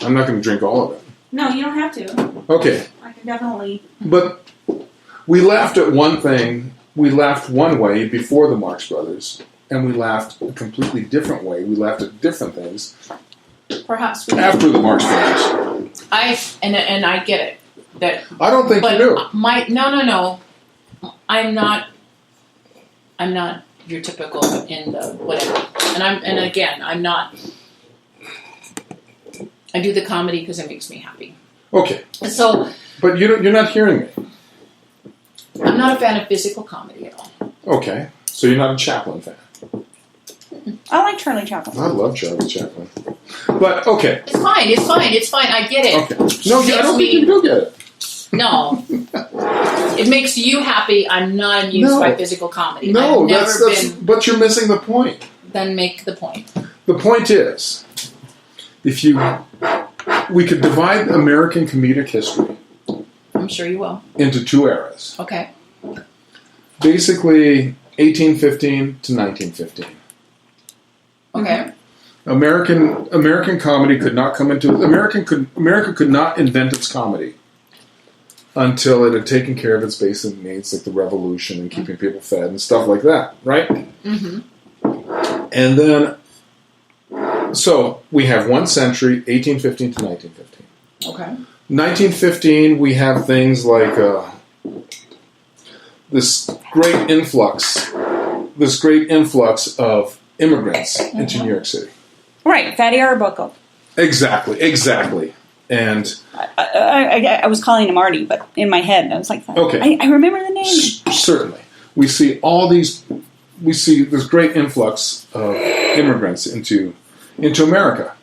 I'm not going to drink all of it. No, you don't have to. Okay. I can definitely. But we laughed at one thing. We laughed one way before the Marx Brothers, and we laughed a completely different way. We laughed at different things. Perhaps after the Marx Brothers. I get it. That I don't think you do. No. I'm not your typical in the whatever. I'm not. I do the comedy because it makes me happy. Okay. So, but you're not hearing me. I'm not a fan of physical comedy at all. Okay, so you're not a Chaplin fan. I like Charlie Chaplin. I love Charlie Chaplin. But okay. It's fine. I get it. Okay. No, I don't think you do get it. No. It makes you happy. I'm not amused by physical comedy. No, but you're missing the point. Then make the point. The point is, we could divide American comedic history. I'm sure you will. Into 2 eras. Okay. Basically, 1815 to 1915. Okay. American comedy could not come into America could not invent its comedy until it had taken care of its basic needs, like the revolution and keeping people fed and stuff like that, right? Mm-hmm. And then, so we have 1 century, 1815 to 1915. Okay. 1915, we have things like this great influx of immigrants into New York City. Right, Fatty Arbuckle. Exactly. And I was calling him Artie, but in my head I was like, okay. I remember the name. Certainly, we see this great influx of immigrants into America,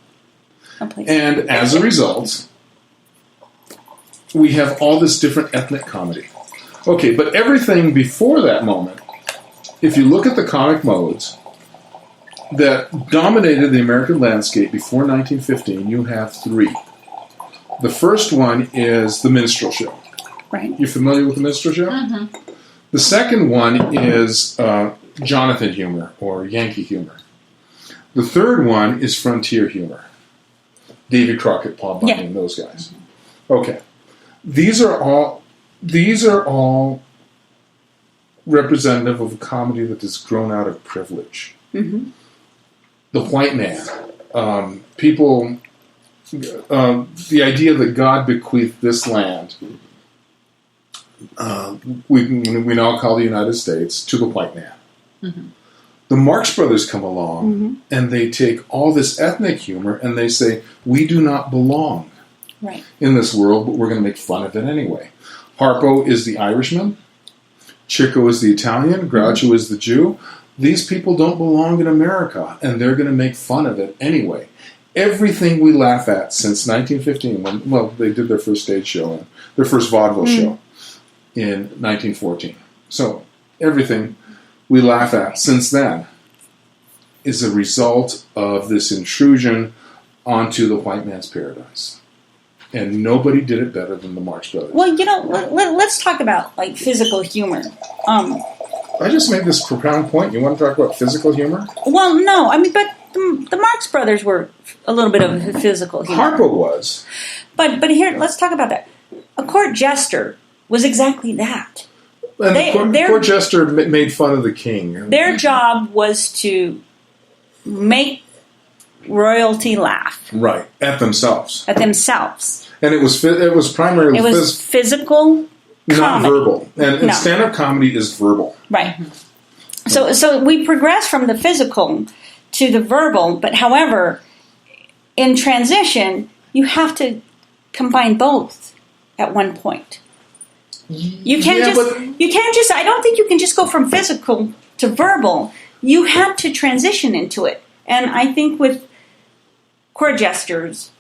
and as a result, we have all this different ethnic comedy. Okay, but everything before that moment, if you look at the comic modes that dominated the American landscape before 1915, you have 3. The first one is the minstrel show. Right. You familiar with the minstrel show? Mm-hmm. The second one is Jonathan humor or Yankee humor. The third one is frontier humor. Davy Crockett, Paul Bunyan, those guys. Okay. These are all representative of a comedy that has grown out of privilege. Mm-hmm. The white man, people, the idea that God bequeathed this land, we now call the United States, to the white man. Mm-hmm. The Marx Brothers come along and they take all this ethnic humor and they say, we do not belong in this world, but we're going to make fun of it anyway. Harpo is the Irishman. Chico is the Italian, Groucho is the Jew. These people don't belong in America, and they're going to make fun of it anyway. Everything we laugh at since 1915, when they did their first stage show, their first vaudeville show in 1914. So everything we laugh at since then is a result of this intrusion onto the white man's paradise. And nobody did it better than the Marx Brothers. Well, let's talk about like physical humor. I just made this profound point. You want to talk about physical humor? Well, no, I mean, but the Marx Brothers were a little bit of physical humor. Harpo was. But here, let's talk about that. A court jester was exactly that. And the court jester made fun of the king. Their job was to make royalty laugh. Right, at themselves. And it was primarily physical not comedy. verbal. And stand-up comedy is verbal. Right. So we progress from the physical to the verbal, but however, in transition, you have to combine both at one point. You can't just I don't think you can just go from physical to verbal. You have to transition into it. And I think with court jesters,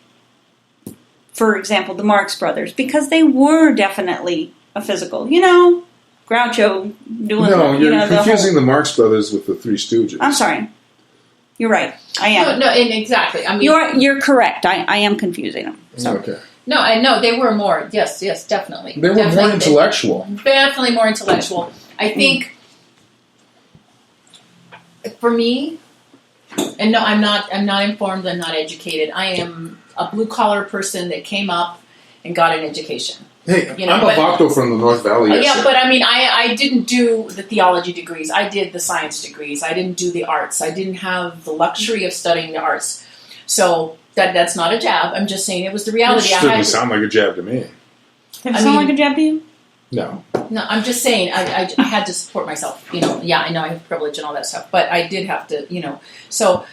for example, the Marx Brothers, because they were definitely a physical, Groucho doing you're confusing the Marx Brothers with the Three Stooges. I'm sorry. You're right. I am. No, exactly. I mean, you're correct. I am confusing them. So. Okay. No, I know they were more. Yes, definitely. They were more intellectual. Definitely more intellectual. I think for me, and no, I'm not informed. I'm not educated. I am a blue collar person that came up and got an education. Hey, I'm a Bacto from the North Valley. Yeah, but I mean, I didn't do the theology degrees. I did the science degrees. I didn't do the arts. I didn't have the luxury of studying the arts. So that's not a jab. I'm just saying it was the reality. It doesn't sound like a jab to me. Does it sound like a jab to you? No. No, I'm just saying I had to support myself. Yeah, I know I have privilege and all that stuff, but I did have to, So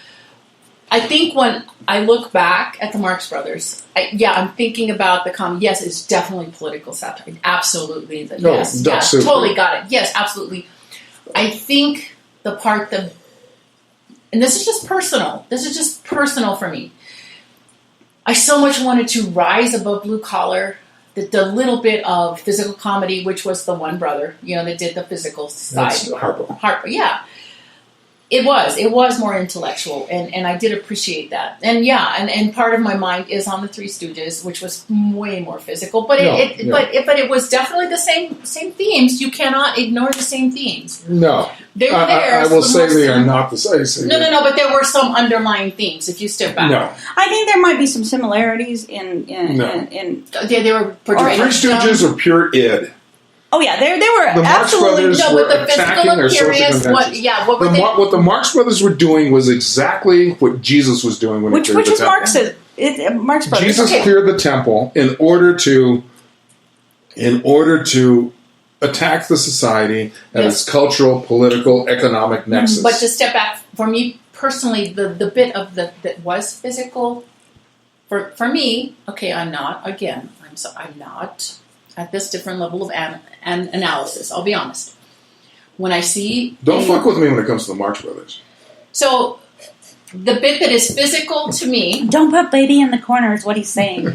I think when I look back at the Marx Brothers, I'm thinking about the comedy. Yes, it's definitely political satire. Absolutely. Yes, totally got it. Yes, absolutely. I think the part that, and this is just personal. This is just personal for me. I so much wanted to rise above blue collar. The little bit of physical comedy, which was the one brother, that did the physical side. That's Harpo, yeah. It was more intellectual, and I did appreciate that. And and part of my mind is on the Three Stooges, which was way more physical. But it was definitely the same themes. You cannot ignore the same themes. No, they were there. I will say they are not the same. No. But there were some underlying themes. If you step back, no, I think there might be some similarities in. They were portrayed. Three Stooges are pure id. Oh yeah, they were the Marx absolutely Brothers were attacking their social conventions. What the Marx Brothers were doing was exactly what Jesus was doing when he cleared the temple. Marx Brothers. Jesus cleared the temple in order to attack the society at its cultural, political, economic nexus. But to step back, for me personally, the bit of that was physical. For me, okay, I'm not at this different level of analysis. I'll be honest. When I see... Don't fuck with me when it comes to the Marx Brothers. So, the bit that is physical to me... Don't put baby in the corner is what he's saying.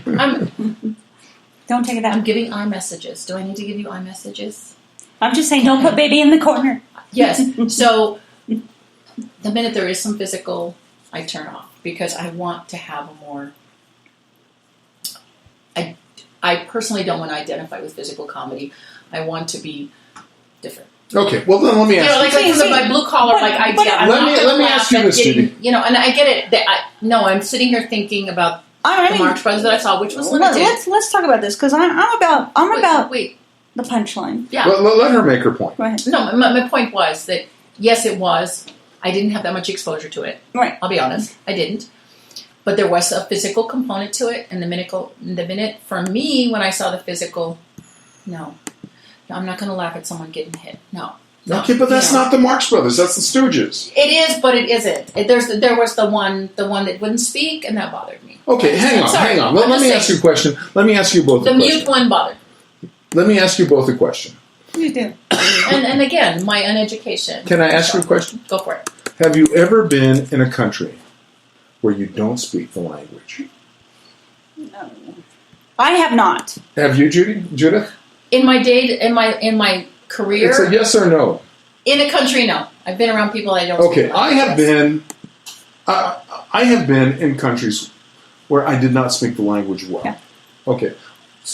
Don't take it that. I'm giving iMessages. Do I need to give you iMessages? I'm just saying don't put baby in the corner. Yes. So, the minute there is some physical, I turn off. Because I want to have a more... I personally don't want to identify with physical comedy. I want to be different. Okay, well then let me ask you. Like my blue collar idea. Let me ask you this, Judy. And I get it. I'm sitting here thinking about the Marx Brothers that I saw, which was limited. Let's talk about this because I'm about the punchline. Yeah. Let her make her point. Go ahead. No, my point was that yes, it was. I didn't have that much exposure to it. Right. I'll be honest, I didn't. But there was a physical component to it, and the minute for me when I saw the physical, no, I'm not going to laugh at someone getting hit. No. Okay, but that's not the Marx Brothers. That's the Stooges. It is, but it isn't. There was the one that wouldn't speak, and that bothered me. Okay, hang on. Let me ask you a question. Let me ask you both a question. The mute one bothered. Let me ask you both a question. You do. And again, my uneducation. Can I ask you a question? Go for it. Have you ever been in a country where you don't speak the language? No. I have not. Have you, Judith? In my career, It's a yes or no. in a country, no. I've been around people I don't. Okay, speak I have been in countries where I did not speak the language well. Yeah. Okay,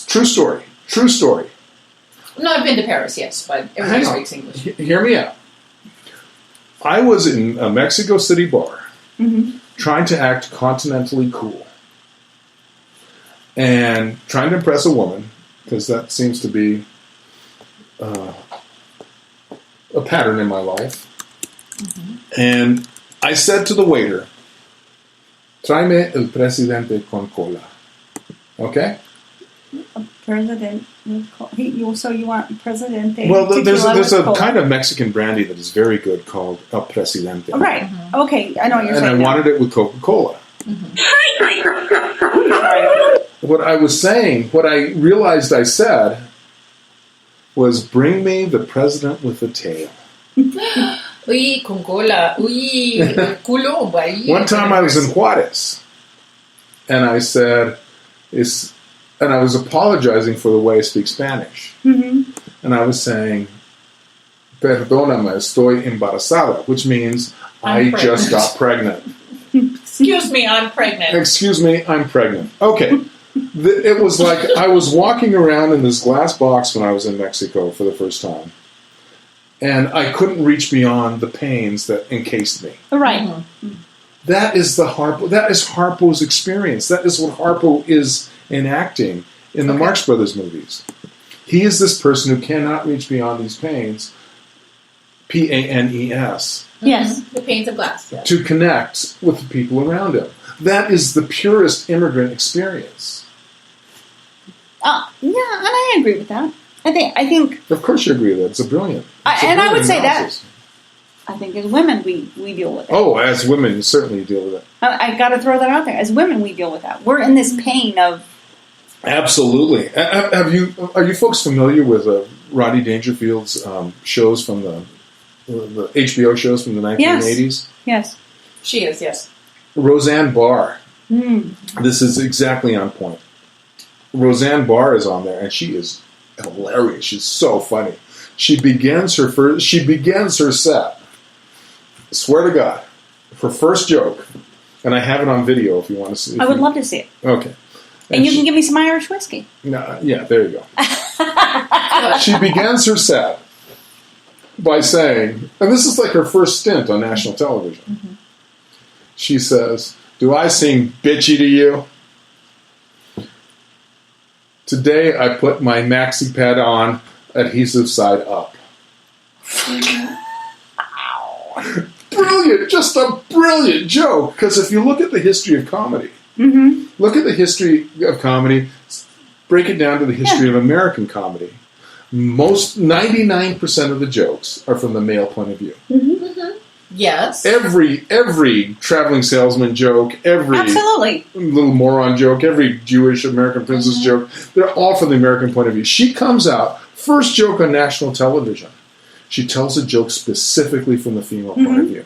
true story. True story. No, I've been to Paris, yes, but everybody speaks English. Hear me out. I was in a Mexico City bar trying to act continentally cool and trying to impress a woman, because that seems to be a pattern in my life. And I said to the waiter, "Tráeme el presidente con cola." Okay? President. So you want Presidente? Well, there's a cola. kind of Mexican brandy that is very good called El Presidente. Right. Okay, I know what you're And saying. I wanted it with Coca-Cola. What I was saying, what I realized I said, was bring me the president with the tail. Uy, con cola. Uy, culo. One time I was in Juarez, and I said, and I was apologizing for the way I speak Spanish. And I was saying, perdóname, estoy embarazada, which means I just got pregnant. Excuse me, I'm pregnant. Excuse me, I'm pregnant. Okay. It was like I was walking around in this glass box when I was in Mexico for the first time. And I couldn't reach beyond the pains that encased me. Right. That is Harpo's experience. That is what Harpo is enacting in the Marx Brothers movies. He is this person who cannot reach beyond these pains, Panes, Yes. The panes of glass. Yes. to connect with the people around him. That is the purest immigrant experience. Yeah, and I agree with that. I think. Of course you agree with that. It's a brilliant. I would say analysis. that. I think as women we deal with it. Oh, as women, you certainly deal with it. I got to throw that out there. As women, we deal with that. We're in this pain of. Absolutely. Are you folks familiar with Rodney Dangerfield's shows from the HBO shows from the 1980s? Yes. She is, yes. Roseanne Barr. This is exactly on point. Roseanne Barr is on there, and she is hilarious. She's so funny. She begins her set. Swear to God, her first joke, and I have it on video if you want to see. I would love to see it. Okay. And you can give me some Irish whiskey. No, yeah, there you go. She begins her set by saying, and this is like her first stint on national television. She says, "Do I seem bitchy to you? Today I put my maxi pad on, adhesive side up." Brilliant, just a brilliant joke. Because if you look at the history of comedy, look at the history of comedy, break it down to the history of American comedy. 99% of the jokes are from the male point of view. Yes. Every traveling salesman joke, every Absolutely. little moron joke, every Jewish American princess joke, they're all from the American point of view. She comes out, first joke on national television. She tells a joke specifically from the female point of view.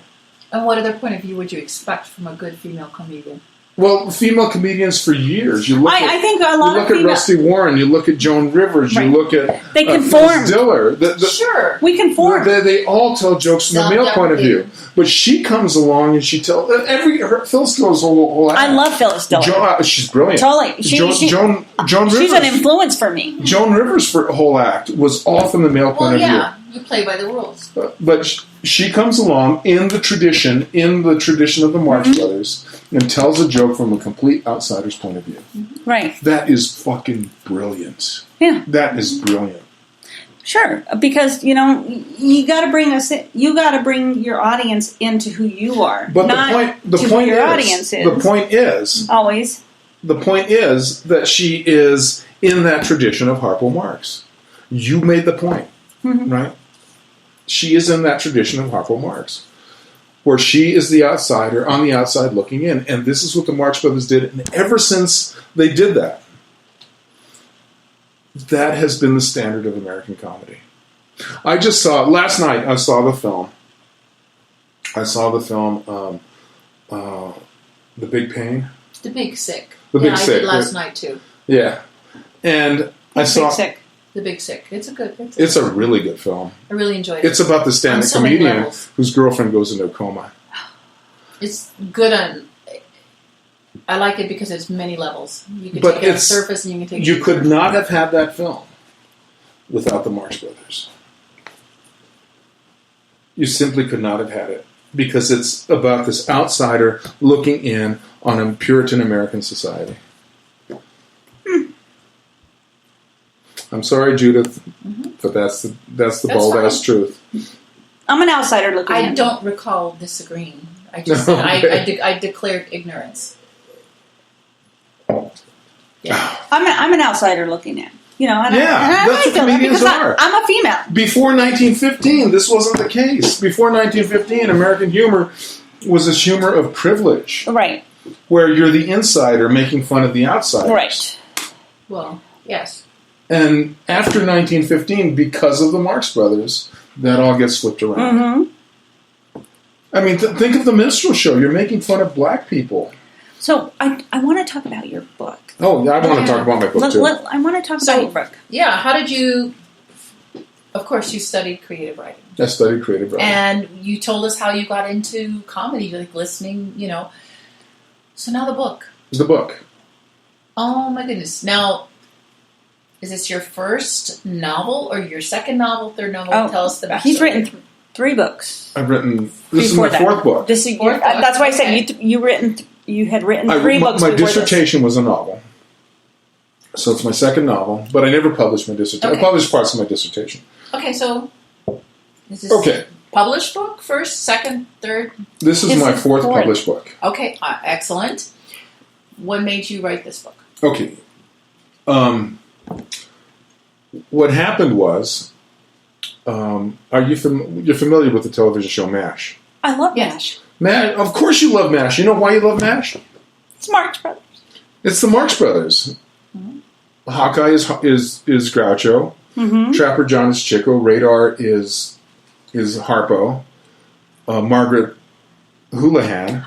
And what other point of view would you expect from a good female comedian? Well, female comedians for years. You look I think a lot of at Rusty Warren. You look at Joan Rivers. Right. You look at They Phyllis conform. Diller. Sure. We conform. They all tell jokes from the male point of view. But she comes along and she tells Phyllis Diller's whole act. I love Phyllis Diller. She's brilliant. Totally. Joan Rivers. She's an influence for me. Joan Rivers' whole act was all from the male point of view. You play by the rules. But she comes along in the tradition of the Marx Brothers, and tells a joke from a complete outsider's point of view. Right. That is fucking brilliant. Yeah. That is brilliant. Sure, because you got to bring your audience into who you are. But not the to point who your is, audience is. the point is always. The point is that she is in that tradition of Harpo Marx. You made the point, right? She is in that tradition of Harpo Marx, where she is the outsider on the outside looking in. And this is what the Marx Brothers did. And ever since they did that, that has been the standard of American comedy. I just saw last night. I saw the film. The Big Pain. The Big Sick. The Big Sick. I did last night too. Yeah, and I saw Big Sick. The Big Sick. It's a really good film. I really enjoyed it. It's about the stand-up so many comedian levels. whose girlfriend goes into a coma. It's good on. I like it because it's many levels. You can But take it on the surface, and you can take. You could not have had that film without the Marx Brothers. You simply could not have had it because it's about this outsider looking in on a Puritan American society. I'm sorry, Judith, but that's the bold-ass truth. I'm an outsider looking in. I don't recall disagreeing. I just I declared ignorance. Yeah. I'm an outsider looking in. You know, and I that's what feel that comedians because are. I'm a female. Before 1915, this wasn't the case. Before 1915, American humor was this humor of privilege. Right. Where you're the insider making fun of the outsiders. Right. Well, yes. And after 1915, because of the Marx Brothers, that all gets flipped around. Mm-hmm. I mean, think of the minstrel show. You're making fun of black people. So I want to talk about your book. Oh, yeah, I want to talk about my book, too. I want to talk about your book. Yeah, how did you... Of course, you studied creative writing. I studied creative writing. And you told us how you got into comedy, like listening, you know. So now the book. The book. Oh, my goodness. Now, is this your first novel or your second novel, third novel? Tell us the backstory. He's written 3 books. I've written... This is my fourth book. That's why I said you had written 3 books My before dissertation was a novel. So it's my second novel, but I never published my dissertation. Okay. I published parts of my dissertation. Okay, so is this published book? First, second, third? This is my fourth published book. Okay, excellent. What made you write this book? Okay. What happened was, you're familiar with the television show MASH? I love MASH. MASH. Of course you love MASH. You know why you love MASH? It's Marx Brothers. It's the Marx Brothers. Mm-hmm. Hawkeye is Groucho. Mm-hmm. Trapper John is Chico. Radar is Harpo. Margaret Houlihan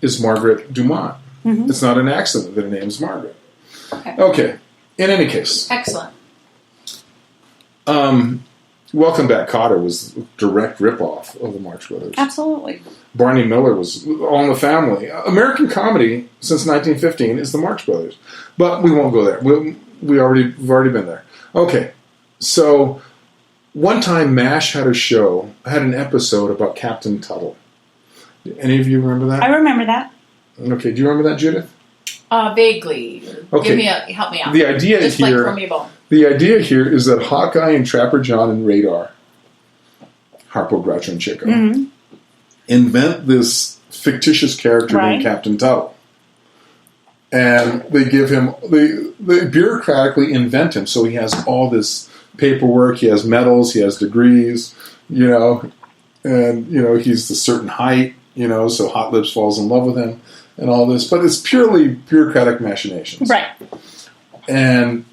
is Margaret Dumont. Mm-hmm. It's not an accident that her name is Margaret. Okay. In any case. Excellent. Welcome Back, Kotter was a direct ripoff of the Marx Brothers. Absolutely. Barney Miller was All in the Family. American comedy since 1915 is the Marx Brothers. But we won't go there. We've already been there. Okay. So one time MASH had an episode about Captain Tuttle. Any of you remember that? I remember that. Okay. Do you remember that, Judith? Vaguely. Okay. Help me out. The idea Just here, like me bone. The idea here is that Hawkeye and Trapper John and Radar, Harpo, Groucho, and Chico, invent this fictitious character named Captain Tuttle. And they give him, they bureaucratically invent him, so he has all this paperwork, he has medals, he has degrees, and, he's a certain height, so Hot Lips falls in love with him, and all this. But it's purely bureaucratic machinations. Right. And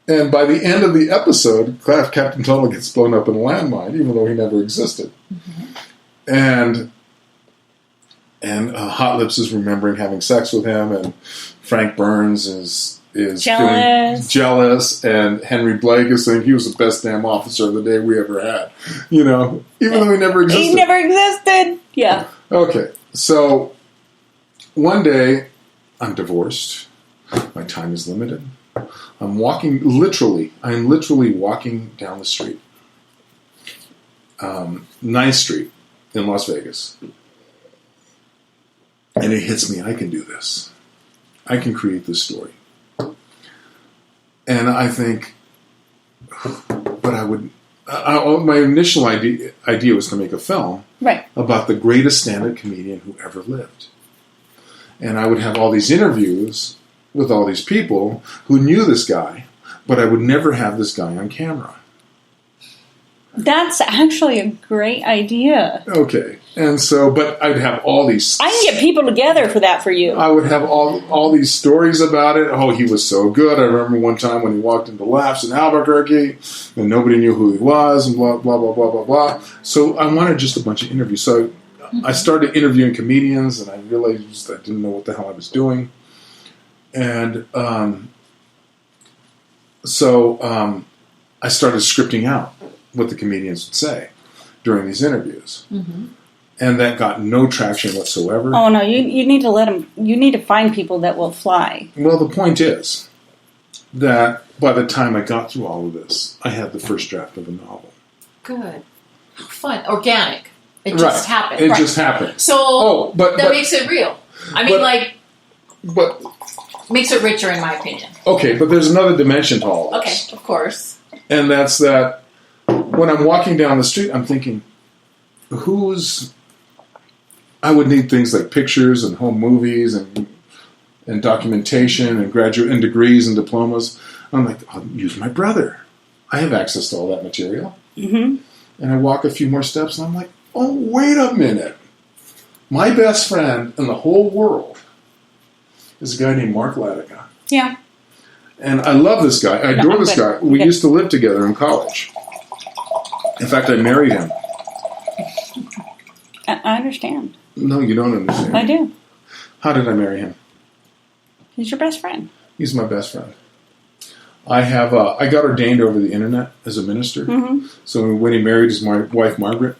by the end of the episode, Captain Tuttle gets blown up in a landmine, even though he never existed. Mm-hmm. And Hot Lips is remembering having sex with him, and Frank Burns is jealous, and Henry Blake is saying he was the best damn officer of the day we ever had. Even though he never existed. He never existed. Yeah. Okay, so one day I'm divorced. My time is limited. I'm literally walking down the street. 9th Street in Las Vegas. And it hits me, I can do this. I can create this story. And I think, my initial idea was to make a film about the greatest stand-up comedian who ever lived. And I would have all these interviews with all these people who knew this guy, but I would never have this guy on camera. That's actually a great idea. Okay. And so, but I'd have all these. I can get people together for that for you. I would have all these stories about it. Oh, he was so good. I remember one time when he walked into Laughs in Albuquerque, and nobody knew who he was, and blah, blah, blah, blah, blah, blah. So I wanted just a bunch of interviews. So I started interviewing comedians, and I realized I didn't know what the hell I was doing. And so I started scripting out what the comedians would say during these interviews. Mm-hmm. And that got no traction whatsoever. Oh, no, you need to let them, you need to find people that will fly. Well, the point is that by the time I got through all of this, I had the first draft of a novel. Good. Fun. Organic. It just happened. It just happened. So that makes it real. I mean, but makes it richer, in my opinion. Okay, but there's another dimension to all this. Okay, of course. And that's that when I'm walking down the street, I'm thinking, I would need things like pictures and home movies and documentation and graduate and degrees and diplomas. I'm like, I'll use my brother. I have access to all that material. Mm-hmm. And I walk a few more steps and I'm like, oh, wait a minute. My best friend in the whole world is a guy named Mark Latiga. Yeah. And I love this guy. I adore this guy. We used to live together in college. In fact, I married him. I understand. No, you don't understand. I do. How did I marry him? He's your best friend. He's my best friend. I got ordained over the internet as a minister. Mm-hmm. So when he married his wife, Margaret,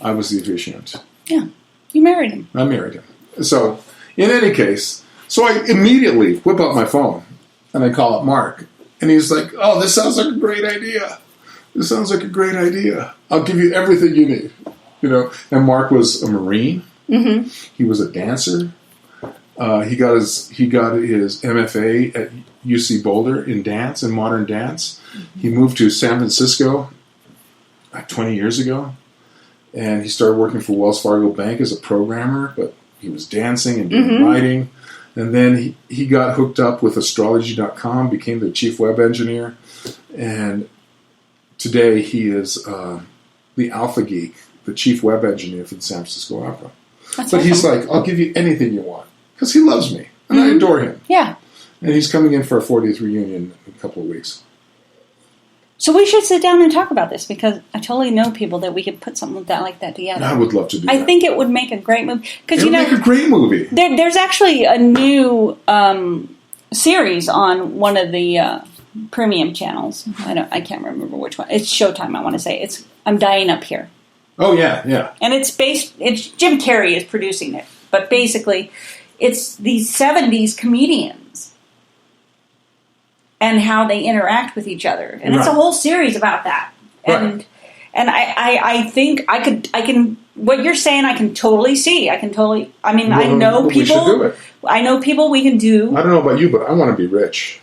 I was the officiant. Yeah. You married him. I married him. So, in any case, so I immediately whip out my phone and I call up Mark. And he's like, oh, this sounds like a great idea. This sounds like a great idea. I'll give you everything you need. You know, and Mark was a Marine. Mm-hmm. He was a dancer. He got his MFA at UC Boulder in dance and modern dance. Mm-hmm. He moved to San Francisco 20 years ago, and he started working for Wells Fargo Bank as a programmer. But he was dancing and doing writing, and then he got hooked up with astrology.com, became the chief web engineer, and today he is the alpha geek, the chief web engineer for the San Francisco Opera. But he's like, I'll give you anything you want. Because he loves me. And I adore him. Yeah. And he's coming in for a 40th reunion in a couple of weeks. So we should sit down and talk about this, because I totally know people that we could put something like that together. I would love to do that. I think it would make a great movie. It would make a great movie. There's actually a new series on one of the premium channels. I can't remember which one. It's Showtime, I want to say. It's I'm Dying Up Here. Oh, yeah. And it's Jim Carrey is producing it. But basically, it's these 70s comedians and how they interact with each other. And it's a whole series about that. And I think I can what you're saying I can totally see. I mean, I know people. We should do it. I know people we can do. I don't know about you, but I want to be rich.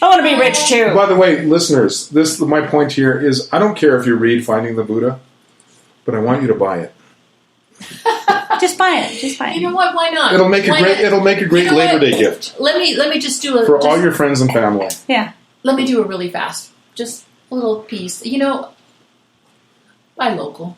I want to be rich too. By the way, listeners, my point here is I don't care if you read Finding the Buddha, but I want you to buy it. Just buy it. You know what? Why not? It'll make a great Labor Day gift. Let me just do for all your friends and family. Yeah. Let me do it really fast. Just a little piece. You know, buy local.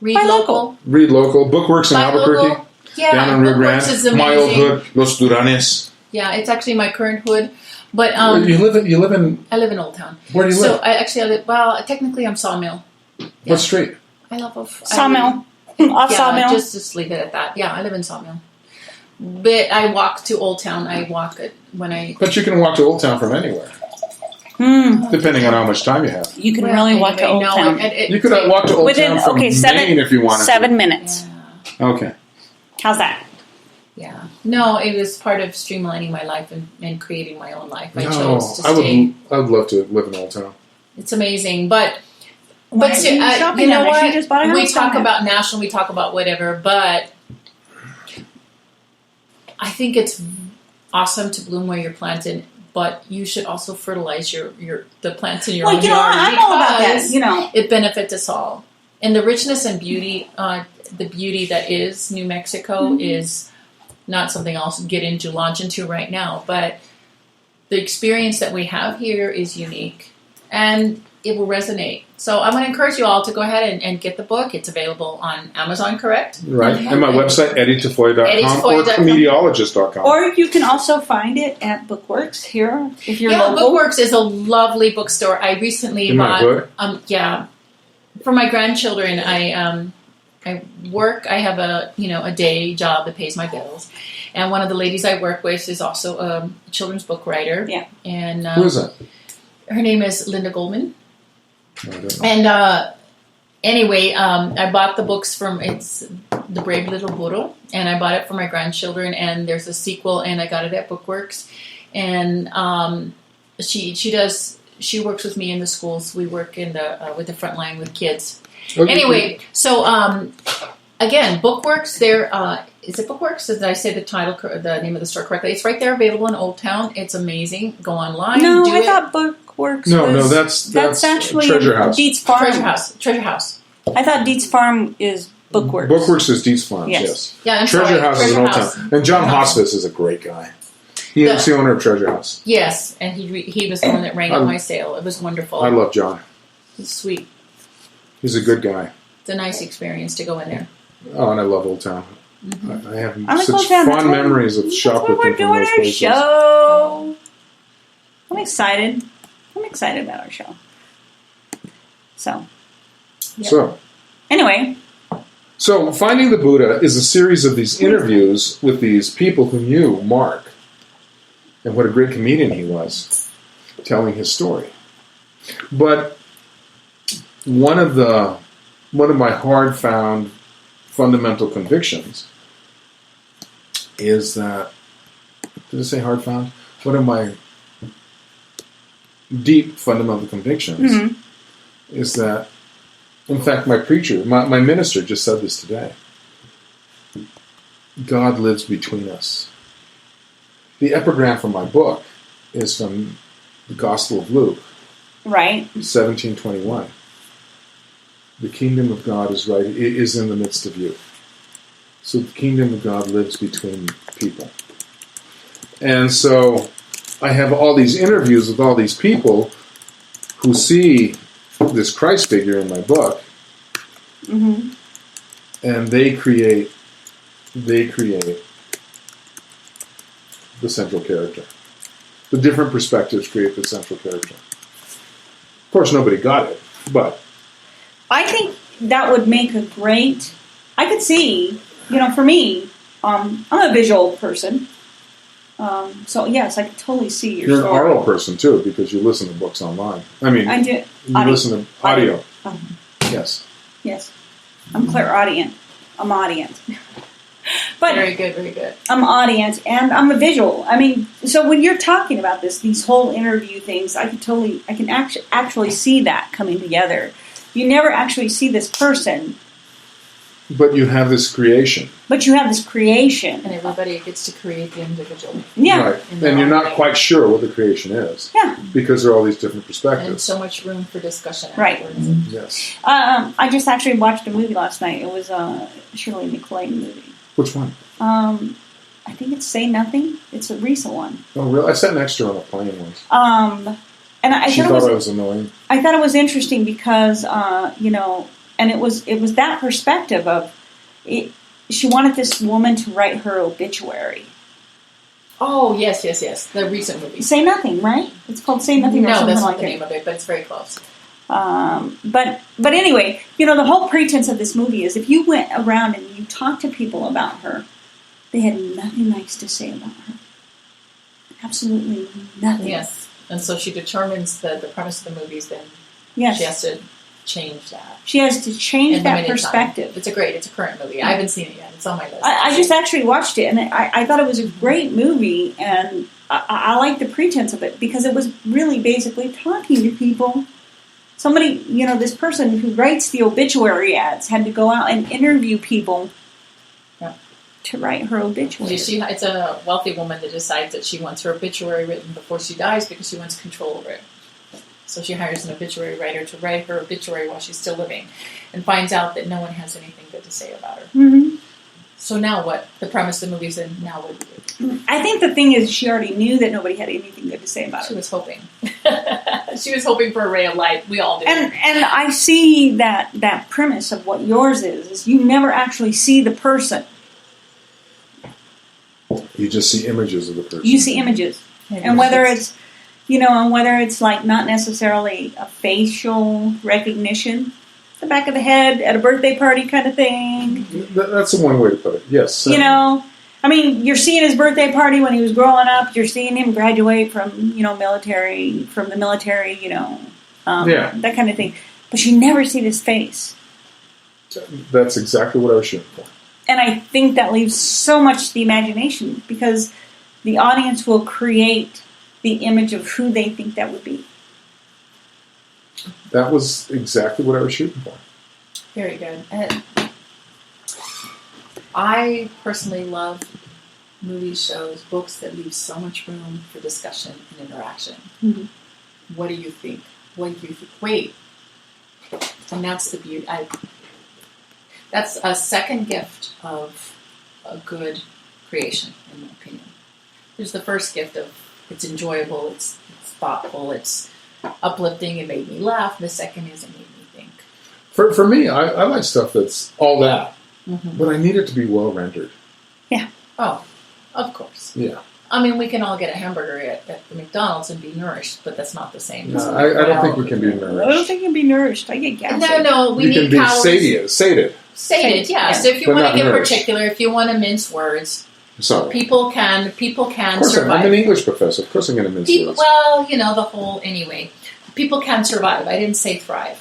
Read local. Read local. Bookworks in Albuquerque. Yeah, down in Rio Grande. My old hood, Los Duranes. Yeah, it's actually my current hood. But you live in. I live in Old Town. Where do you live? So I live. Well, technically, I'm Sawmill. Yeah. What street? I love Sawmill. Off Sawmill. Just leave it at that. Yeah, I live in Sawmill. But I walk to Old Town. I walk it when I. But you can walk to Old Town from anywhere. Depending on how much time you have. You can walk to Old Town. You could walk to Old Town from Maine if you wanted. 7 minutes. Yeah. Okay. How's that? Yeah. No, it was part of streamlining my life and creating my own life. I chose to stay. I would love to live in Old Town. It's amazing, but you know what? We talk about national, we talk about whatever, but I think it's awesome to bloom where you're planted. But you should also fertilize the plants in your own yard. I'm all about that. It benefits us all. And the richness and beauty, the beauty that is New Mexico is not something I'll launch into right now. But the experience that we have here is unique. and it will resonate. So I'm going to encourage you all to go ahead and get the book. It's available on Amazon, correct? Right. And my website, eddietafoya.com or comediologist.com. Or you can also find it at Bookworks here if you're local. Bookworks is a lovely bookstore. I recently bought. For my grandchildren, I work. I have a day job that pays my bills, and one of the ladies I work with is also a children's book writer. Yeah. And who is that? Her name is Linda Goldman. I don't know. And anyway, I bought the books it's The Brave Little Burro, and I bought it for my grandchildren. And there's a sequel, and I got it at Bookworks. And she works with me in the schools. We work in with the front line with kids. Okay. Anyway, so again, Bookworks. Is it Bookworks? Did I say the name of the store correctly? It's right there, available in Old Town. It's amazing. Go online. No, I thought Bookworks. No, that's actually Treasure House. Dietz Farm. Treasure House. I thought Dietz Farm is Bookworks. Bookworks is Dietz Farm. Yes. Yeah. Treasure House is in Old Town, and John Hospice is a great guy. He's the owner of Treasure House. Yes, and he was the one that rang up my sale. It was wonderful. I love John. He's sweet. He's a good guy. It's a nice experience to go in there. Oh, and I love Old Town. Mm-hmm. I have such fond memories of shoplifting from those places. We're doing our show. I'm excited. I'm excited about our show. So. Anyway. So, Finding the Buddha is a series of these interviews with these people who knew Mark and what a great comedian he was, telling his story. But one of my hard-found fundamental convictions is that, did I say hard-found? One of my deep fundamental convictions is that, in fact, my preacher, my minister just said this today, God lives between us. The epigram for my book is from the Gospel of Luke, right, 17:21. The kingdom of God is in the midst of you. So the kingdom of God lives between people. And so I have all these interviews with all these people who see this Christ figure in my book, and they create the central character. The different perspectives create the central character. Of course, nobody got it, but I think that would make a great. I could see, for me, I'm a visual person. So yes, I could totally see your You're story. an oral person too, because you listen to books online. I mean, I do. You listen to audio. Yes. Yes. I'm clairaudient. I'm audience. But very good, very good. I'm audience, and I'm a visual. I mean, so when you're talking about these whole interview things, I can actually see that coming together. You never actually see this person. But you have this creation. And everybody gets to create the individual. Yeah. Right. And you're not quite sure what the creation is. Yeah. Because there are all these different perspectives. And so much room for discussion right. afterwards. Yes. I just actually watched a movie last night. It was a Shirley MacLaine movie. Which one? I think it's Say Nothing. It's a recent one. Oh, really? I sat next to her on a plane once. And she thought I was annoying. I thought it was interesting because, and it was that perspective of it. She wanted this woman to write her obituary. Oh, yes. The recent movie. Say Nothing, right? It's called Say Nothing or no, something that's like not the name of it, but it's very close. But anyway, the whole pretense of this movie is if you went around and you talked to people about her, they had nothing nice to say about her. Absolutely nothing. Yes. And so she determines the premise of the movies, then she has to change that. She has to change that perspective. It's a current movie. I haven't seen it yet. It's on my list. I just actually watched it, and I thought it was a great movie, and I like the pretense of it because it was really basically talking to people. Somebody, this person who writes the obituary ads had to go out and interview people to write her obituary. It's a wealthy woman that decides that she wants her obituary written before she dies because she wants control over it. So she hires an obituary writer to write her obituary while she's still living and finds out that no one has anything good to say about her. Mm-hmm. So now what? The premise of the movie said, now what do you do? I think the thing is, she already knew that nobody had anything good to say about She it. was hoping. She was hoping for a ray of light. We all did. And I see that premise of what yours is you never actually see the person. You just see images of the person. You see images. And whether it's, like not necessarily a facial recognition, the back of the head at a birthday party kind of thing. That's the one way to put it. Yes. You're seeing his birthday party when he was growing up. You're seeing him graduate from the military, that kind of thing. But you never see his face. That's exactly what I was shooting for. And I think that leaves so much to the imagination because the audience will create the image of who they think that would be. That was exactly what I was shooting for. Very good. I personally love movies, shows, books that leave so much room for discussion and interaction. Mm-hmm. What do you think? What do you think? Wait. And that's the beauty. That's a second gift of a good creation, in my opinion. There's the first gift of it's enjoyable, it's thoughtful, it's uplifting, it made me laugh. The second is it made me think. For me, I like stuff that's all that, mm-hmm. but I need it to be well rendered. Yeah. Oh, of course. Yeah. I mean, we can all get a hamburger at McDonald's and be nourished, but that's not the same. No, I don't think we can be nourished. I don't think you can be nourished. I get gassy. No, we need can calories. Sated. Sated, yeah. So if you want to get particular, if you want to mince words, people can Of course, survive. I'm an English professor. Of course I'm going to mince words. Well, the whole, anyway. People can survive. I didn't say thrive.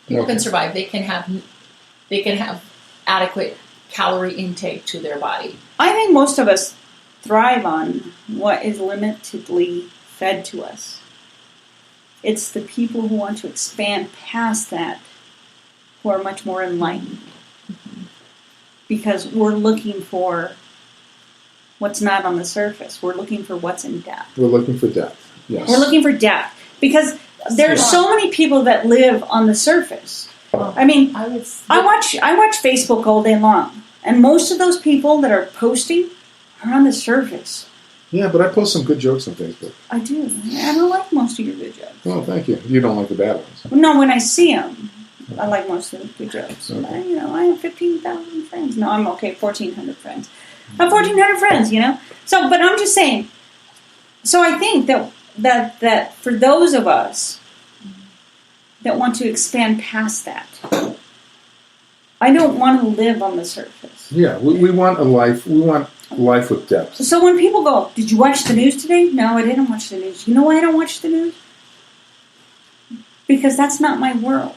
People can survive. They can have adequate calorie intake to their body. I think most of us thrive on what is limitedly fed to us. It's the people who want to expand past that who are much more enlightened. Mm-hmm. Because we're looking for what's not on the surface. We're looking for what's in depth. We're looking for depth. Yes. We're looking for depth. Because there are so many people that live on the surface. I mean, I watch Facebook all day long. And most of those people that are posting are on the surface. Yeah, but I post some good jokes on Facebook. I do. I don't like most of your good jokes. Oh, thank you. You don't like the bad ones. No, when I see them, I like most of the good jokes. Okay. I have 15,000 friends. No, I'm okay, 1,400 friends. I have 1,400 friends, So, but I'm just saying. So I think that for those of us that want to expand past that, I don't want to live on the surface. Yeah, we want a life. We want life with depth. So when people go, "Did you watch the news today?" No, I didn't watch the news. You know why I don't watch the news? Because that's not my world.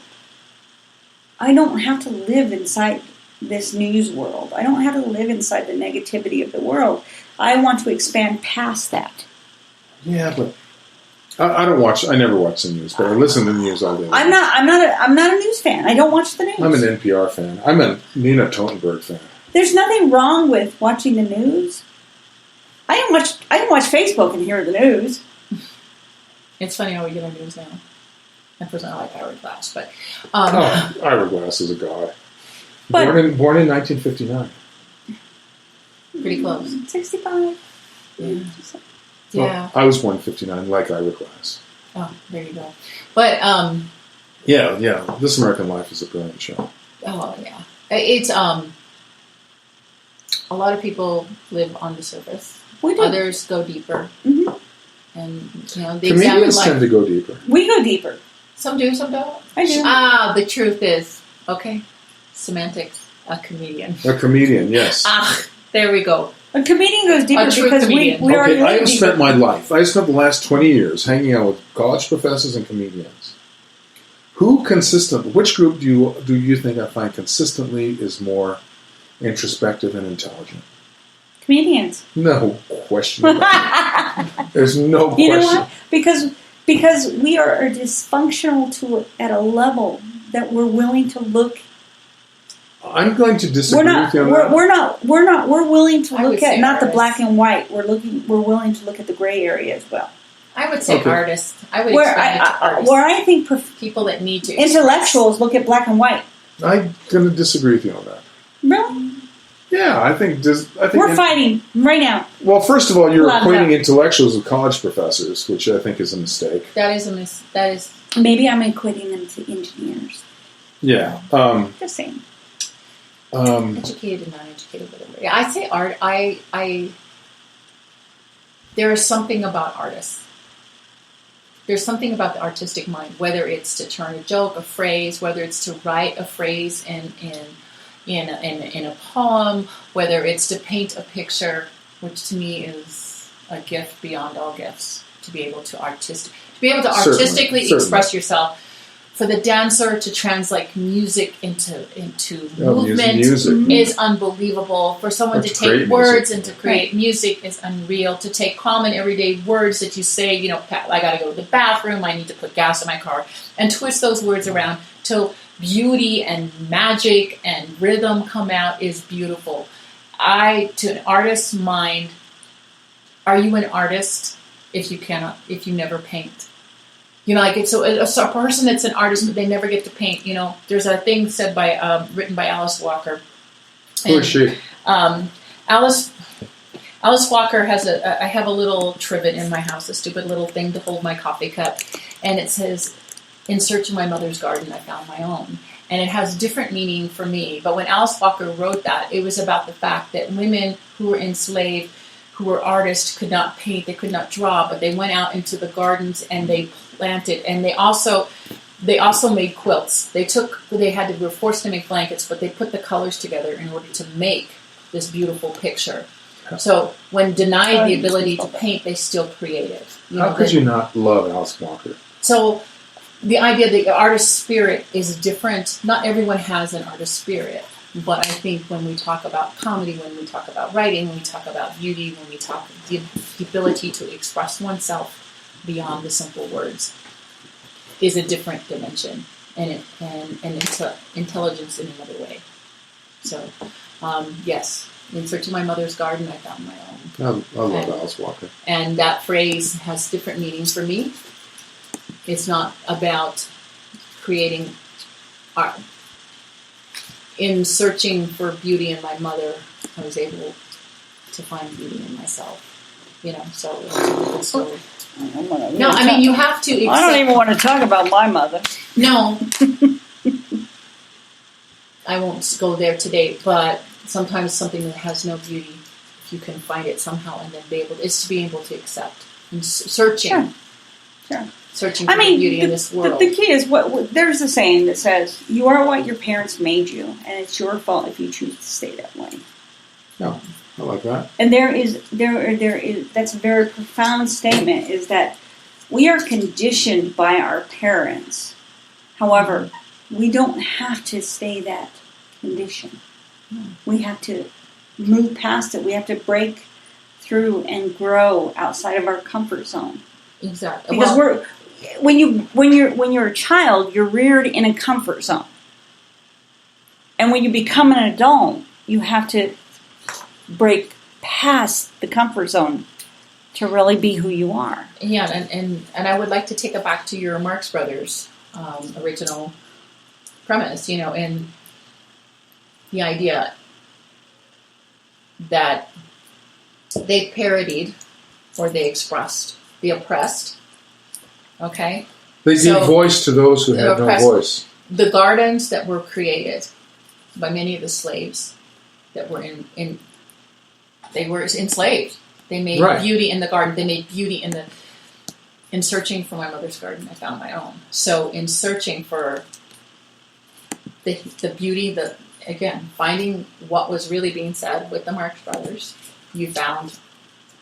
I don't have to live inside this news world. I don't have to live inside the negativity of the world. I want to expand past that. Yeah, but I don't watch. I never watch the news, but I listen to the news all day long. I'm not a news fan. I don't watch the news. I'm an NPR fan. I'm a Nina Totenberg fan. There's nothing wrong with watching the news. I don't watch Facebook and hear the news. It's funny how we get on news now. And personally, I like Ira Glass, but Ira Glass is a god. But, born in 1959. Pretty close. 65. Yeah. Well, I was born in 59, like Ira Glass. Oh, there you go. But yeah. This American Life is a brilliant show. Oh yeah, it's a lot of people live on the surface. We do. Others go deeper, and they Comedians examine life. tend to go deeper. We go deeper. Some do, some don't. I do. The truth is, semantics. A comedian. A comedian, yes. There we go. A comedian goes deeper because we already I have deeper. spent my life. I spent the last 20 years hanging out with college professors and comedians. Which group do you think I find consistently is more introspective and intelligent? Comedians. No question about it. There's no question. You know what? Because we are dysfunctional at a level that we're willing to look. I'm going to disagree with you on that. We're willing to look at not the artists. black and white. We're willing to look at the gray area as well. I would say artists. I would Where expand it to artists. Where I think people that need to intellectuals look at black and white. I'm going to disagree with you on that. Really? Yeah, I think we're fighting right now. Well, first of all, you're Loud equating enough. intellectuals with college professors, which I think is a mistake. That is. Maybe I'm equating them to engineers. Yeah. Just saying. Educated and non-educated, whatever. Yeah, I say art. There is something about artists. There's something about the artistic mind, whether it's to turn a joke, a phrase, whether it's to write a phrase in a poem, whether it's to paint a picture, which to me is a gift beyond all gifts, to be able to artistically express yourself. For the dancer to translate music into movement is unbelievable. For someone to take words and to create music is unreal. To take common everyday words that you say, I got to go to the bathroom, I need to put gas in my car, and twist those words around till beauty and magic and rhythm come out is beautiful. To an artist's mind, are you an artist if you never paint? So a person that's an artist, but they never get to paint. There's a thing said written by Alice Walker. Who is she? Alice Walker has I have a little trivet in my house, a stupid little thing to hold my coffee cup, and it says, "In search of my mother's garden, I found my own." And it has different meaning for me. But when Alice Walker wrote that, it was about the fact that women who were enslaved, who were artists, could not paint, they could not draw, but they went out into the gardens and they planted, and they also made quilts. They were forced to make blankets, but they put the colors together in order to make this beautiful picture. So when denied the ability to paint, they still created. How could you not love Alice Walker? So the idea that the artist spirit is different. Not everyone has an artist spirit. But I think when we talk about comedy, when we talk about writing, when we talk about beauty, when we talk the ability to express oneself beyond the simple words, is a different dimension and intelligence in another way. So, yes, in search of my mother's garden, I found my own. I love Alice Walker. And that phrase has different meanings for me. It's not about creating art. In searching for beauty in my mother, I was able to find beauty in myself. So it's a different story. No, I mean, you have to accept. I don't even want to talk about my mother. No. I won't go there today, but sometimes something that has no beauty, if you can find it somehow and then be able to accept. And searching. Sure. Searching for beauty in this world. The key is, there's a saying that says, you are what your parents made you, and it's your fault if you choose to stay that way. No, I like that. And there is that's a very profound statement, is that we are conditioned by our parents. However, we don't have to stay that condition. We have to move past it. We have to break through and grow outside of our comfort zone. Exactly. Because when you're a child, you're reared in a comfort zone. And when you become an adult, you have to break past the comfort zone to really be who you are. Yeah, and I would like to take it back to your Marx Brothers original premise, and the idea that they parodied or they expressed the oppressed. Okay? They gave voice to those who had no voice. The gardens that were created by many of the slaves that were they were enslaved. They made beauty in the garden. They made beauty in searching for my mother's garden, I found my own. So in searching for the beauty, finding what was really being said with the Marx Brothers, you found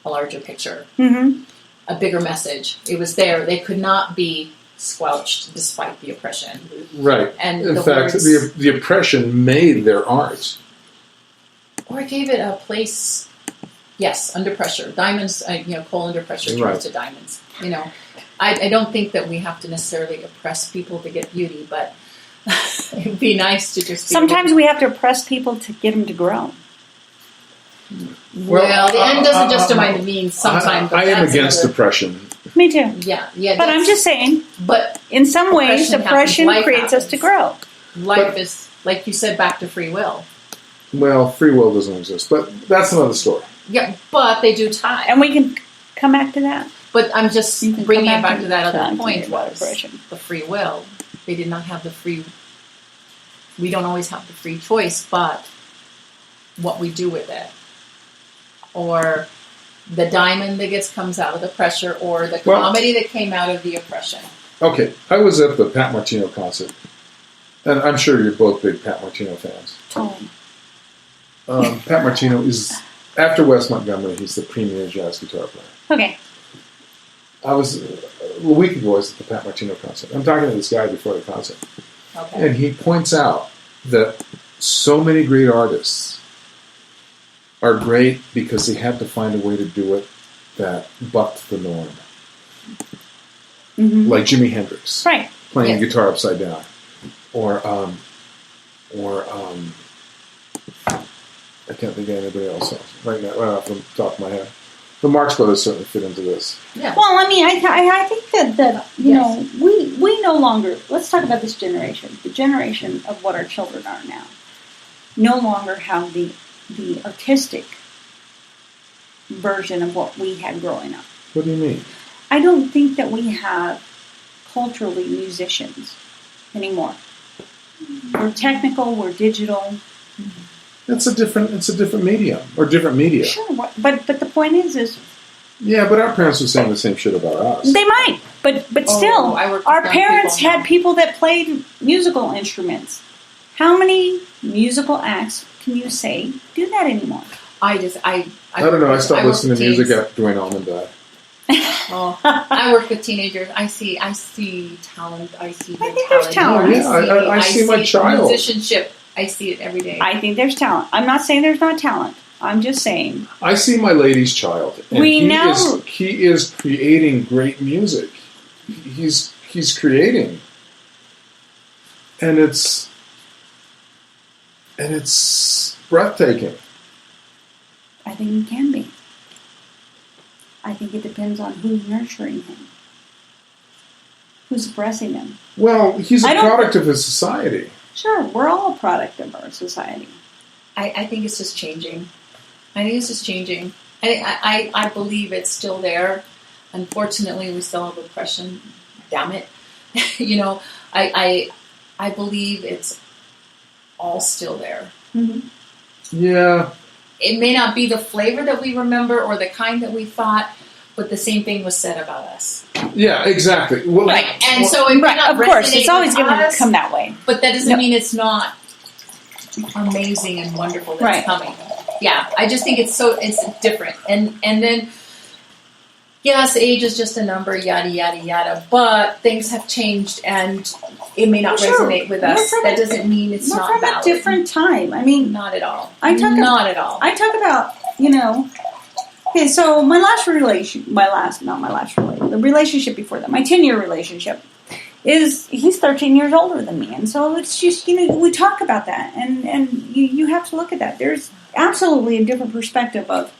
a larger picture. Mm-hmm. A bigger message. It was there. They could not be squelched despite the oppression. Right. And in fact, the oppression made their art. Or it gave it a place, yes, under pressure. Diamonds, coal under pressure turns to diamonds. I don't think that we have to necessarily oppress people to get beauty, but it would be nice to just be sometimes we have to oppress people to get them to grow. Well, the end doesn't justify the means sometimes. I am against oppression. Me too. Yeah. But I'm just saying, but in some ways, oppression creates us to grow. Life is, like you said, back to free will. Well, free will doesn't exist, but that's another story. Yeah, but they do tie. And we can come back to that. But I'm just bringing it back to that other point, was the free will. They did not have the free. We don't always have the free choice, but what we do with it, or the diamond that comes out of the pressure, or the comedy that came out of the oppression. Okay, I was at the Pat Martino concert, and I'm sure you're both big Pat Martino fans. Pat Martino is, after Wes Montgomery, he's the premier jazz guitar player. Okay. A week ago, I was at the Pat Martino concert. I'm talking to this guy before the concert. Okay. And he points out that so many great artists are great because they had to find a way to do it that bucked the norm. Mm-hmm. Like Jimi Hendrix. Right. Playing guitar upside down. Or I can't think of anybody else right off the top of my head. The Marx Brothers certainly fit into this. Yeah. Well, I mean, I think that you know, we no longer, let's talk about this generation. The generation of what our children are now no longer have the artistic version of what we had growing up. What do you mean? I don't think that we have culturally musicians anymore. We're technical, we're digital. It's a different medium or different media. Sure, but the point is yeah, but our parents were saying the same shit about us. They might, but still, our parents had people that played musical instruments. How many musical acts can you say do that anymore? I don't know. I stopped listening to music after Dwayne Allman died. I work with teenagers. I see talent. I think there's talent. I see my child. Musicianship. I see it every day. I think there's talent. I'm not saying there's not talent. I'm just saying. I see my lady's child. And he is creating great music. He's creating, and it's breathtaking. I think he can be. I think it depends on who's nurturing him, who's oppressing him. Well, he's a product of his society. Sure, we're all a product of our society. I think it's just changing. I believe it's still there. Unfortunately, we still have oppression. Damn it. I believe it's all still there. Mm-hmm. Yeah. It may not be the flavor that we remember or the kind that we thought, but the same thing was said about us. Yeah, exactly. Well, right. And so it may not of course, it's always going to come that way. But that doesn't mean it's not amazing and wonderful that it's coming. Yeah, I just think it's different. And then, yes, age is just a number, yada, yada, yada, but things have changed and it may not resonate with us. That doesn't mean it's not valid. From a different time. I mean, not at all. Not at all. I talk about, okay, so the relationship before that, my 10-year relationship, he's 13 years older than me. And so it's just, we talk about that. And you have to look at that. There's absolutely a different perspective of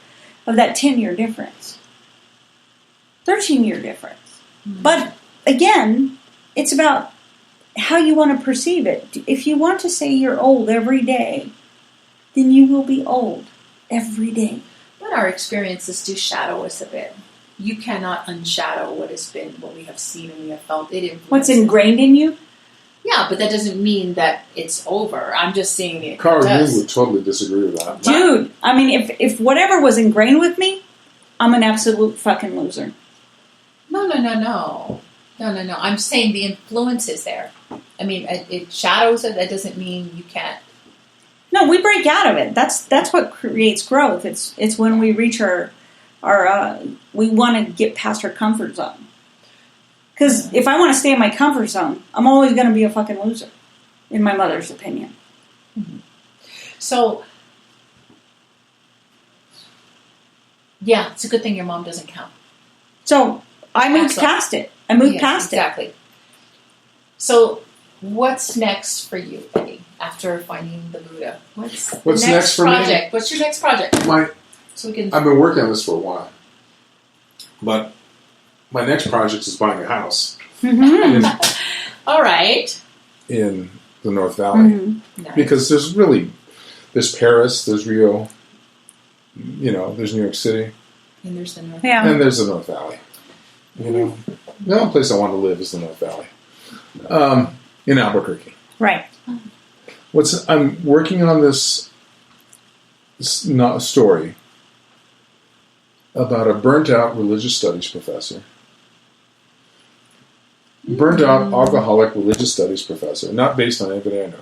that 10-year difference. 13-year difference. Mm-hmm. But, again, it's about how you want to perceive it. If you want to say you're old every day, then you will be old every day. But our experiences do shadow us a bit. You cannot unshadow what we have seen and we have felt. What's ingrained in you? Yeah, but that doesn't mean that it's over. I'm just saying it Carl does. Jung would totally disagree with that. Dude, I mean, if whatever was ingrained with me, I'm an absolute fucking loser. No. I'm saying the influence is there. I mean, it shadows it. That doesn't mean you can't. No, we break out of it. That's what creates growth. It's when we reach our we want to get past our comfort zone. Because if I want to stay in my comfort zone, I'm always going to be a fucking loser, in my mother's opinion. Mm-hmm. So, yeah, it's a good thing your mom doesn't count. So I moved past it. Exactly. So, what's next for you, Eddie? After finding the Buddha, what's next for project? Me? What's your next project? I've been working on this for a while, but my next project is buying a house. Mm-hmm. All right. In the North Valley, mm-hmm. Nice. Because there's There's Paris, there's Rio, there's New York City. And there's the North. Yeah. And there's the North Valley. The only place I want to live is the North Valley. In Albuquerque. Right. I'm working on this story about a burnt-out religious studies professor. Burnt-out alcoholic religious studies professor. Not based on anybody I know.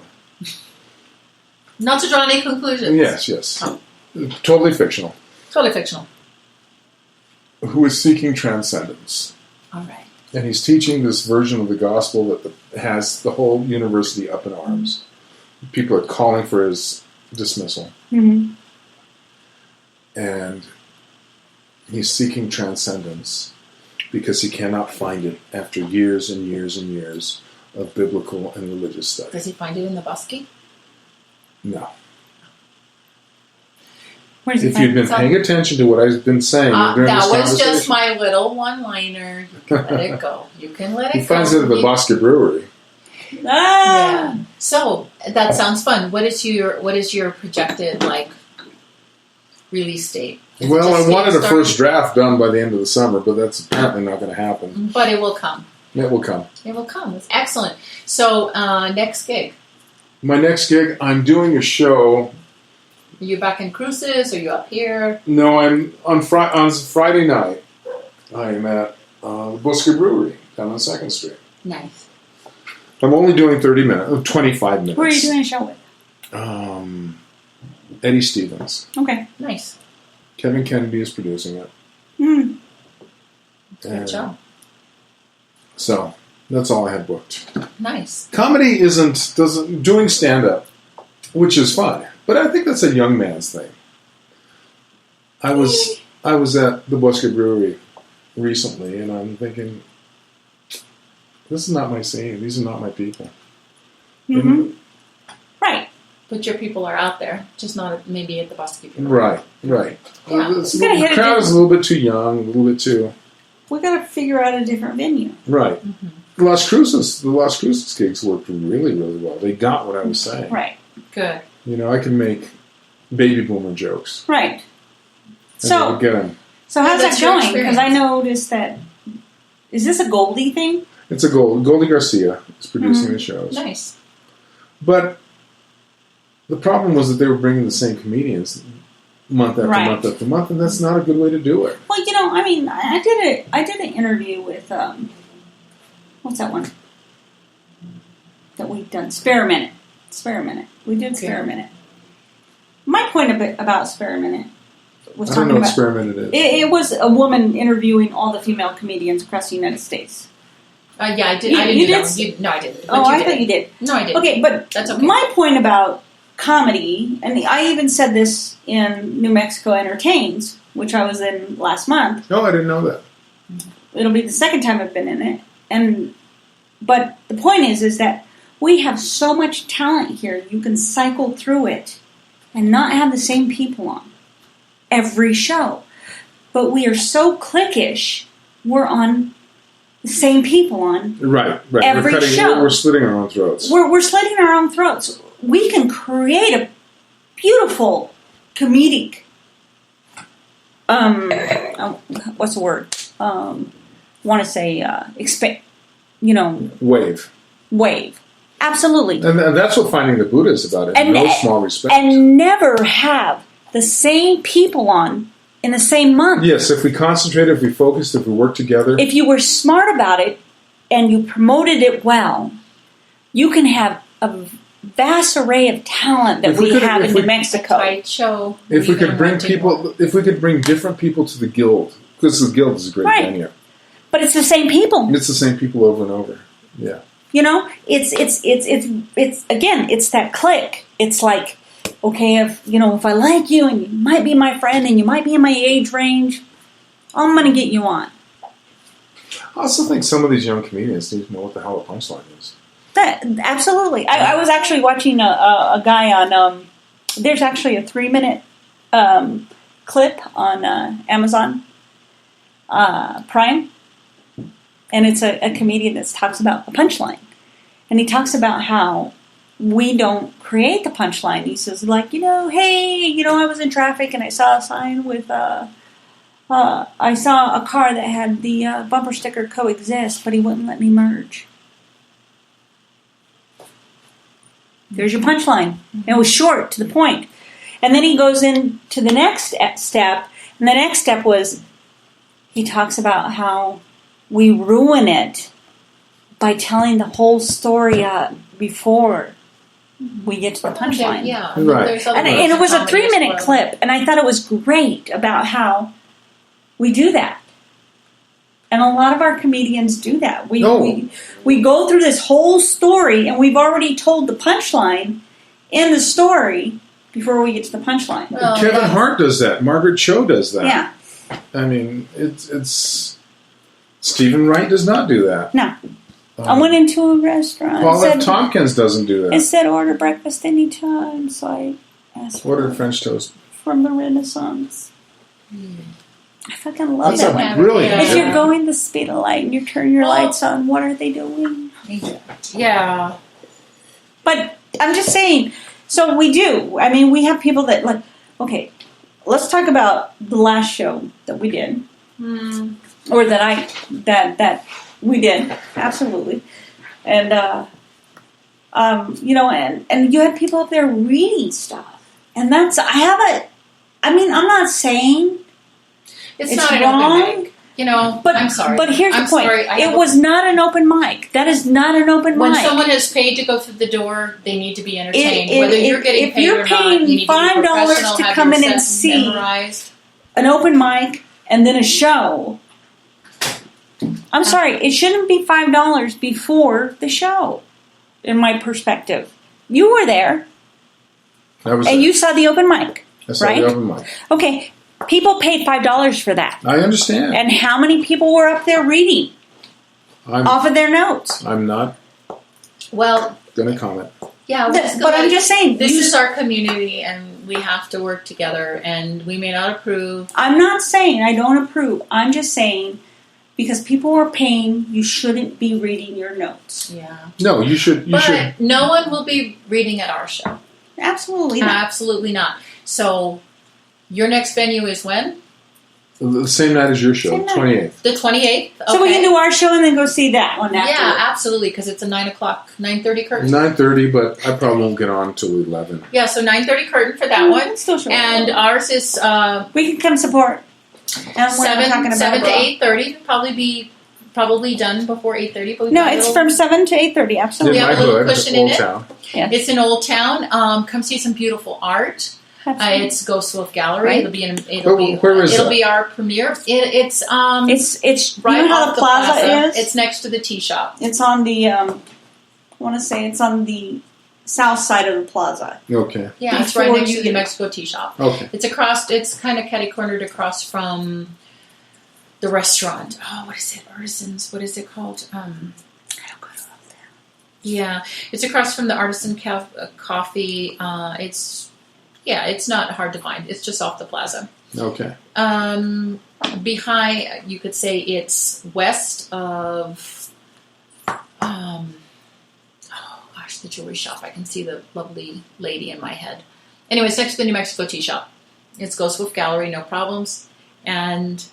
Not to draw any conclusions. Yes. Oh. Totally fictional. Totally fictional. Who is seeking transcendence. All right. And he's teaching this version of the gospel that has the whole university up in arms. People are calling for his dismissal. Mm-hmm. And he's seeking transcendence because he cannot find it after years and years and years of biblical and religious study. Does he find it in the Bosque? No. If you'd been paying attention to what I've been saying during that this was conversation, just my little one-liner. You can let it go. You can let it go. He finds it at the Bosque Brewery. Yeah. So that sounds fun. What is your projected release date? Well, I wanted a first draft done by the end of the summer, but that's apparently not going to happen. But it will come. It will come. It will come. That's excellent. So next gig. My next gig, I'm doing a show. Are you back in Cruces? Are you up here? No, I'm on Friday night. I'm at the Bosque Brewery down on 2nd Street. Nice. I'm only doing 25 minutes. Who are you doing a show with? Eddie Stevens. Okay. Nice. Kevin Kennedy is producing it. Mm. Good job. So that's all I had booked. Nice. Comedy doesn't doing stand-up, which is fun, but I think that's a young man's thing. I was at the Bosque Brewery recently, and I'm thinking, this is not my scene. These are not my people. Mm-hmm. Right. But your people are out there, just not maybe at the Bosque. Right. Yeah. The crowd is a little bit too young, a little bit too... We got to figure out a different venue. Right. Mm-hmm. The Las Cruces gigs worked really, really well. They got what I was saying. Right. Good. I can make baby boomer jokes. Right. So get them. So how's that going? Because I noticed that... Is this a Goldie thing? It's a Goldie Garcia is producing the shows. Nice. But the problem was that they were bringing the same comedians month after month after month, and that's not a good way to do it. Well, I did an interview with what's that one that we've done? Spare Minute. We did Spare Minute. My point about Spare Minute was I don't know what Spare Minute is. It was a woman interviewing all the female comedians across the United States. Yeah, I did. I didn't do that one. No, I didn't. Oh, I thought you did. No, I didn't. Okay, but that's okay. My point about comedy, and I even said this in New Mexico Entertains, which I was in last month. No, I didn't know that. It'll be the second time I've been in it. But the point is that we have so much talent here, you can cycle through it and not have the same people on every show. But we are so cliquish, we're on the same people on every show. We're slitting our own throats. We're slitting our own throats. We can create a beautiful comedic what's the word? Want to say wave. Absolutely. And that's what Finding the Buddha is about, in no small respect. And never have the same people on in the same month. Yes, if we concentrated, if we focused, if we worked together. If you were smart about it and you promoted it well, you can have a vast array of talent that we have in New Mexico. Show. If we could bring different people to the Guild, because the Guild is a great venue. But it's the same people. It's the same people over and over. Yeah. It's again, it's that click. It's like, okay, if I like you and you might be my friend and you might be in my age range, I'm going to get you on. I also think some of these young comedians need to know what the hell a punchline is. Absolutely. I was actually watching a guy on, there's actually a 3-minute clip on Amazon Prime, and it's a comedian that talks about a punchline. And he talks about how we don't create the punchline. He says, like, hey, I was in traffic and I saw a sign with, I saw a car that had the bumper sticker coexist, but he wouldn't let me merge. There's your punchline. It was short, to the point. And then he goes into the next step, and the next step was, he talks about how we ruin it by telling the whole story before we get to the punchline. Yeah, right. And it was a 3-minute clip, and I thought it was great about how we do that. And a lot of our comedians do that. We go through this whole story, and we've already told the punchline in the story before we get to the punchline. Well, Kevin Hart does that. Margaret Cho does that. Yeah. I mean, it's Stephen Wright does not do that. No. I went into a restaurant. Paul F. Tompkins doesn't do that. It said order breakfast anytime, so I asked Order French toast. from the Renaissance. I fucking love That's that a one. brilliant. If you're going the speed of light and you turn your lights on, what are they doing? Yeah. But I'm just saying, so we do. I mean, we have people that, like, okay, let's talk about the last show that we did. Or that we did, absolutely. And, and you had people up there reading stuff. And that's, I'm not saying it's not an open mic. But I'm sorry. But here's the point. It was not an open mic. That is not an open mic. When someone has paid to go through the door, they need to be entertained. Whether you're getting paid or not, you need to be professional, $5 to come in and see memorized. An open mic and then a show. I'm sorry, it shouldn't be $5 before the show, in my perspective. You were there. You saw the open mic, I saw right? the open mic. Okay, people paid $5 for that. I understand. And how many people were up there reading off of their notes? I'm not going to comment. Yeah, but I'm just saying. This is our community, and we have to work together, and we may not approve. I'm not saying I don't approve. I'm just saying, because people are paying, you shouldn't be reading your notes. Yeah. No, you should. But no one will be reading at our show. Absolutely not. Absolutely not. So, your next venue is when? The same night as your show, 28th. The 28th? Okay. So we can do our show and then go see that one after. Yeah, absolutely, because it's a 9:30 curtain. 9:30, but I probably won't get on until 11. Yeah, so 9:30 curtain for that one. Still short. And ours is... we can come support. And 7 to 8:30. Probably done before 8:30. But no, it's from 7 to 8:30. Absolutely. We have a little cushion in it. Town. Yes. It's in Old Town. Come see some beautiful art. It's Ghost Wolf Gallery. Right. It'll be our premiere. It's right you know how off the plaza is? It's next to the tea shop. It's on the I want to say it's on the south side of the plaza. Okay. Yeah, it's right next to the Mexico tea shop. Okay. It's kind of catty-cornered across from the restaurant. Oh, what is it? Artisans. What is it called? I don't go to all that. Yeah, it's across from the Artisan Coffee. It's not hard to find. It's just off the plaza. Okay. Behind, you could say it's west of, the jewelry shop. I can see the lovely lady in my head. Anyways, next to the New Mexico Tea Shop. It's Ghost Wolf Gallery, no problems. And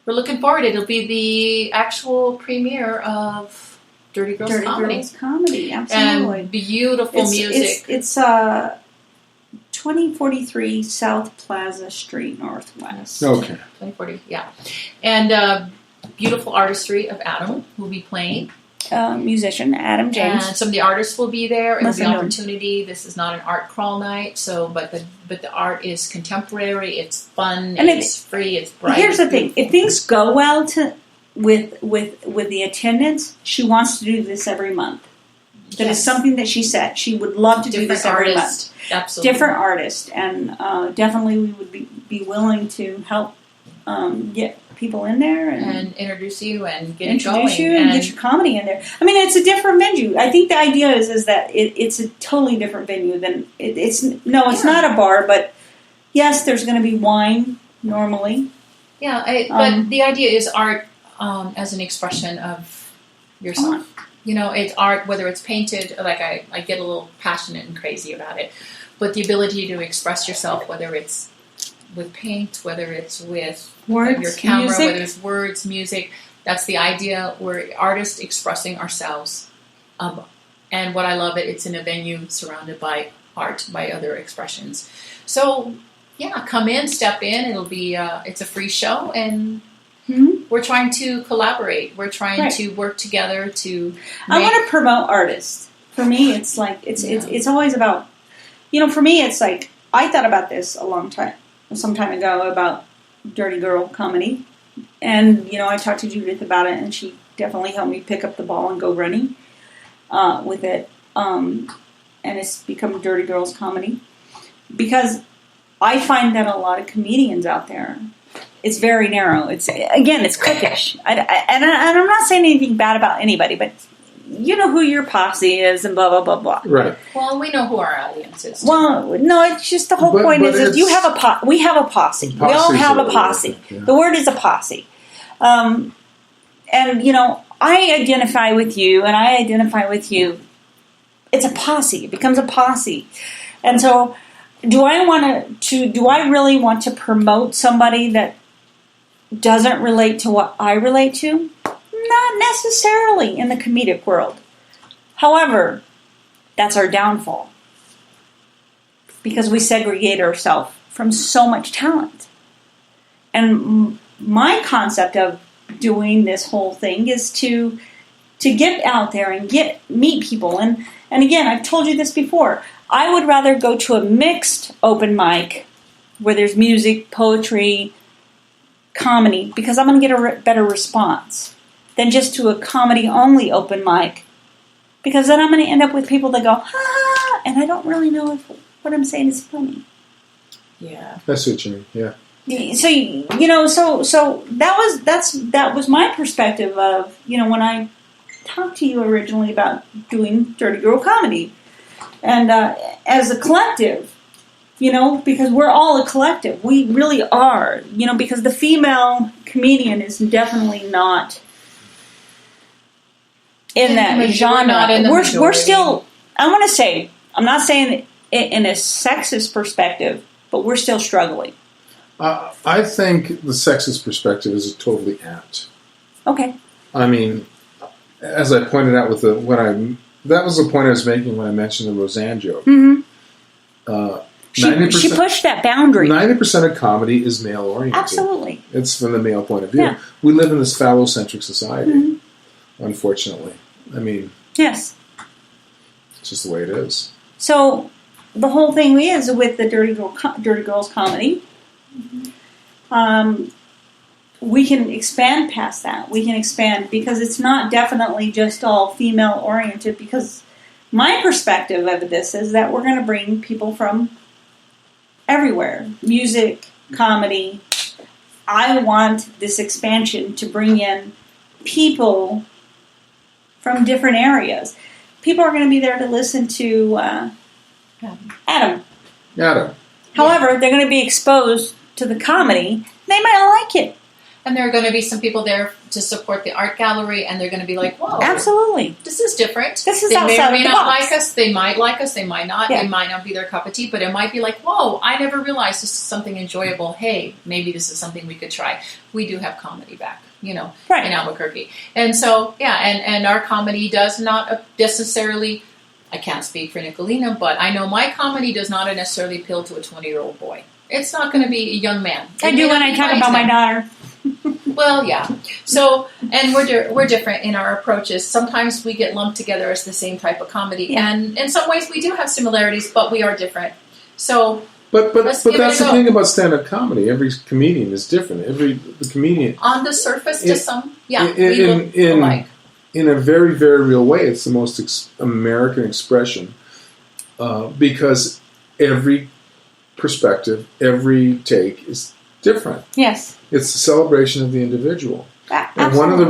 we're looking forward. It'll be the actual premiere of Dirty Girls Comedy. Absolutely. And beautiful music. It's 2043 South Plaza Street Northwest. Okay. 2040, yeah. And beautiful artistry of Adam, who will be playing. Musician, Adam James. And some of the artists will be there. It'll be an opportunity. This is not an art crawl night, but the art is contemporary, it's fun, and it's free, it's bright. Here's the thing. If things go well with the attendance, she wants to do this every month. That is something that she said. She would love to do this every month. Absolutely. Different artists. And definitely we would be willing to help get people in there. And introduce you and get introduce you and get your comedy in there. I mean, it's a different venue. I think the idea is that it's a totally different venue than... It's not a bar, but yes, there's going to be wine normally. Yeah, but the idea is art as an expression of yourself. You know, it's art, whether it's painted, like I get a little passionate and crazy about it, but the ability to express yourself, whether it's with paint, whether it's with Words, your camera, music. whether it's words, music, that's the idea. We're artists expressing ourselves. And what I love it's in a venue surrounded by art, by other expressions. So, yeah, come in, step in. It'll be, it's a free show, and we're trying to collaborate. We're trying to work together to. I want to promote artists. For me, it's like it's always about. You know, for me, it's like I thought about this some time ago about dirty girl comedy, and you know, I talked to Judith about it, and she definitely helped me pick up the ball and go running with it. And it's become dirty girls comedy because I find that a lot of comedians out there. It's very narrow. It's cliquish. And I'm not saying anything bad about anybody, but you know who your posse is and blah, blah, blah, blah. Right. Well, we know who our audience is. Well, no, it's just the whole point is you have we have a posse. We all have a posse. Yeah. The word is a posse. And, you know, I identify with you and I identify with you. It's a posse. It becomes a posse. And so do I really want to promote somebody that doesn't relate to what I relate to? Not necessarily in the comedic world. However, that's our downfall. Because we segregate ourselves from so much talent. And my concept of doing this whole thing is to get out there and meet people. And again, I've told you this before. I would rather go to a mixed open mic where there's music, poetry, comedy, because I'm going to get a better response than just to a comedy-only open mic. Because then I'm going to end up with people that go, ha, and I don't really know if what I'm saying is funny. Yeah. That's what you mean, yeah. So, you know, so that was my perspective of, you know, when I talked to you originally about doing Dirty Girl Comedy. And as a collective, you know, because we're all a collective. We really are, you know, because the female comedian is definitely not in that genre. We're still, I want to say, I'm not saying it in a sexist perspective, but we're still struggling. I think the sexist perspective is totally apt. Okay. I mean, as I pointed out with that was the point I was making when I mentioned the Roseanne joke. Mm-hmm. She pushed that boundary. 90% of comedy is male-oriented. Absolutely. It's from the male point of view. Yeah. We live in this phallocentric society, unfortunately. I mean, yes, it's just the way it is. So the whole thing is with the Dirty Girls comedy, we can expand past that. We can expand because it's not definitely just all female-oriented, because my perspective of this is that we're going to bring people from everywhere. Music, comedy. I want this expansion to bring in people from different areas. People are going to be there to listen to Adam. However, they're going to be exposed to the comedy. They might like it. And there are going to be some people there to support the art gallery, and they're going to be like, whoa. Absolutely. This is different. This is they outside may or may of the not box. like us. They might like us. They might not. Yeah. It might not be their cup of tea, but it might be like, whoa, I never realized this is something enjoyable. Hey, maybe this is something we could try. We do have comedy back, you know, Right. in Albuquerque. And so, yeah, and our comedy does not necessarily, I can't speak for Nicolina, but I know my comedy does not necessarily appeal to a 20-year-old boy. It's not going to be a young man. I do when I talk about my daughter. Well, yeah. So, and we're different in our approaches. Sometimes we get lumped together as the same type of comedy, and in some ways we do have similarities, but we are different. So, but that's the thing about stand-up comedy. Every comedian is different. The comedian on the surface, to some, we look alike. In a very, very real way, it's the most American expression because every perspective, every take is different. Yes. It's a celebration of the individual. Absolutely. And one of the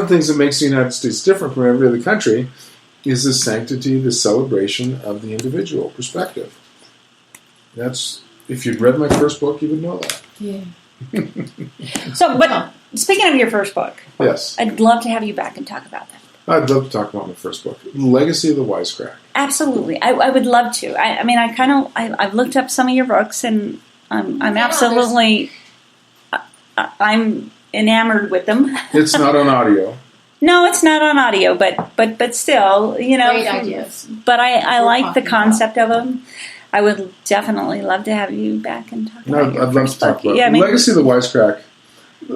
things that makes the United States different from every other country is the sanctity, the celebration of the individual perspective. That's, if you'd read my first book, you would know that. Yeah. So, but speaking of your first book, Yes. I'd love to have you back and talk about that. I'd love to talk about my first book, Legacy of the Wisecrack. Absolutely, I would love to. I mean, I've looked up some of your books, and I'm absolutely, I'm enamored with them. It's not on audio. No, it's not on audio, but still, you know. Great ideas. But I like the concept of them. I would definitely love to have you back and talk about your I'd love first to talk book. about Yeah, Legacy of the Wisecrack.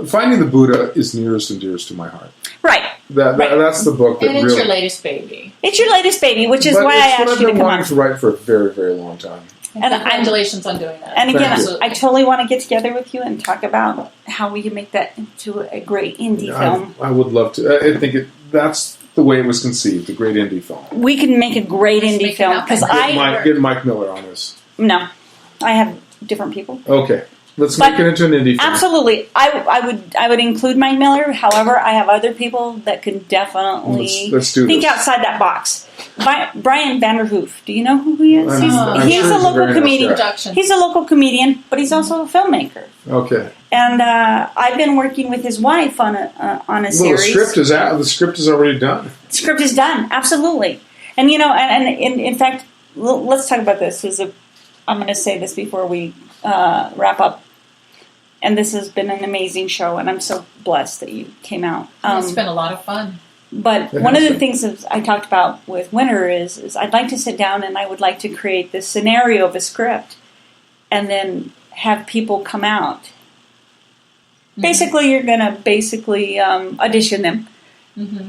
Finding the Buddha is nearest and dearest to my heart. Right. That's the book that And it's really. your latest baby. It's your latest baby, which is But why I it's asked what I've you to been come wanting on. to write for a very, very long time. And Congratulations on doing that. And again, Thank you. I totally want to get together with you and talk about how we can make that into a great indie film. I would love to. I think that's the way it was conceived, a great indie film. We can make a great Let's indie make it film happen. because Get Mike Miller on this. no, I have different people. Okay, let's But make it into an indie film. Absolutely, I would include Mike Miller. However, I have other people that can definitely Let's do think this. outside that box. Brian Vanderhoof, do you know who he is? I'm He's sure a he's a local very nice comedian. guy. Production. He's a local comedian, but he's also a filmmaker. Okay. And I've been working with his wife on a Well, the series. script is out. The script is already done. Script is done, absolutely. And you know, and in fact, let's talk about this. I'm going to say this before we wrap up. And this has been an amazing show, and I'm so blessed that you came out. It's been a lot of fun. But It one of has the been. things that I talked about with Winter is I'd like to sit down and I would like to create this scenario of a script, and then have people come out. Mm-hmm. Basically, you're going to audition them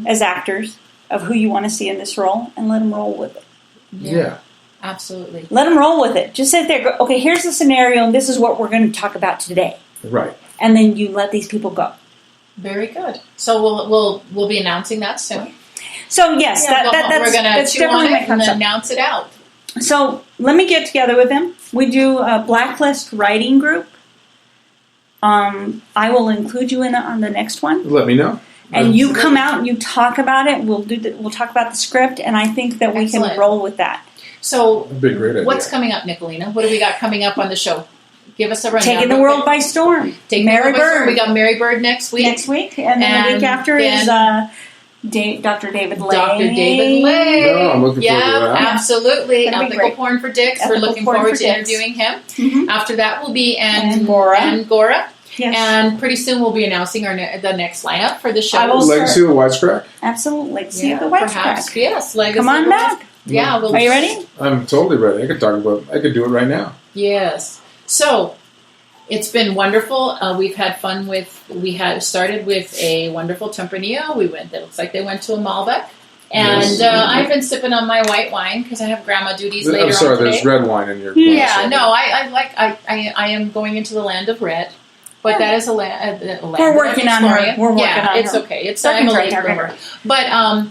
as actors of who you want to see in this role, and let them roll with it. Yeah. Absolutely. Let them roll with it. Just sit there. Go, okay, here's the scenario, and this is what we're going to talk about today. Right. And then you let these people go. Very good. So we'll be announcing that soon. So yes, that's we're going to that's chew on definitely my it and concept. announce it out. So let me get together with them. We do a Blacklist writing group. I will include you in it on the next one. Let me know. And you come out and you talk about it. We'll talk about the script, and I think that we Excellent. can roll with that. So That'd be a great idea. what's coming up, Nicolina? What do we got coming up on the show? Give us a rundown. Taking the world by storm. Taking Mary the world by storm. Bird. We got Mary Bird next week. And then the week after is then Dr. David Lay. Dr. David Lay. No, I'm looking forward to that. Absolutely. That'd be Ethical great. Porn for Dicks. We're Ethical looking Porn forward for to Dicks. interviewing him. Mhm. After that will be Angora. Angora. Yes. And pretty soon we'll be announcing the next lineup for the show. I will Legacy of the Wisecrack? Absolutely. Legacy of the White perhaps. Crack. Yes. Legacy Come of on the back. Yeah. Are you ready? I'm totally ready. I could do it right now. Yes. So it's been wonderful. We had started with a wonderful Tempranillo. It looks like they went to a Malbec. And Yes. I've been sipping on my white wine because I have grandma duties later I'm sorry, on today. there's red wine in your Yeah, glass. no, I am going into the land of red. But that is a land We're working on her. Victoria. We're working on it's her. okay. It's Working I'm a on late her. bloomer. But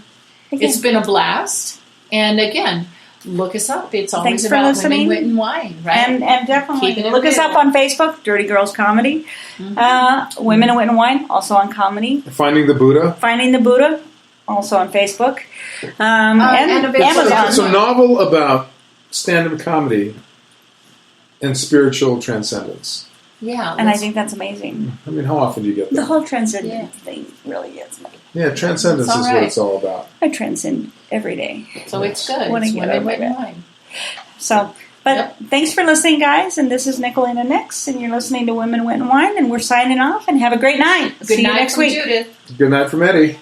it's been a blast. And again, look us up. It's always Thanks for about listening. women, wit, and wine, right? And definitely Keeping it look us real. up on Facebook, Dirty Girls Comedy. Women and Wit and Wine, also on comedy. Finding the Buddha. Finding the Buddha, also on Facebook. And and eventually- Amazon. It's a novel about stand-up comedy and spiritual transcendence. Yeah, And I think that's amazing. I mean, how often do you get The that? whole transcendent thing really gets me. Yeah, transcendence It's all is what right. it's all about. I transcend every day. so it's good. Wanna It's get women, over wit, and it. wine. So, but thanks for listening, guys. And this is Nicolina Nix, and you're listening to Women, Wit, and Wine. And we're signing off. And have a great night. Good See night you next from week. Judith. Good night from Eddie.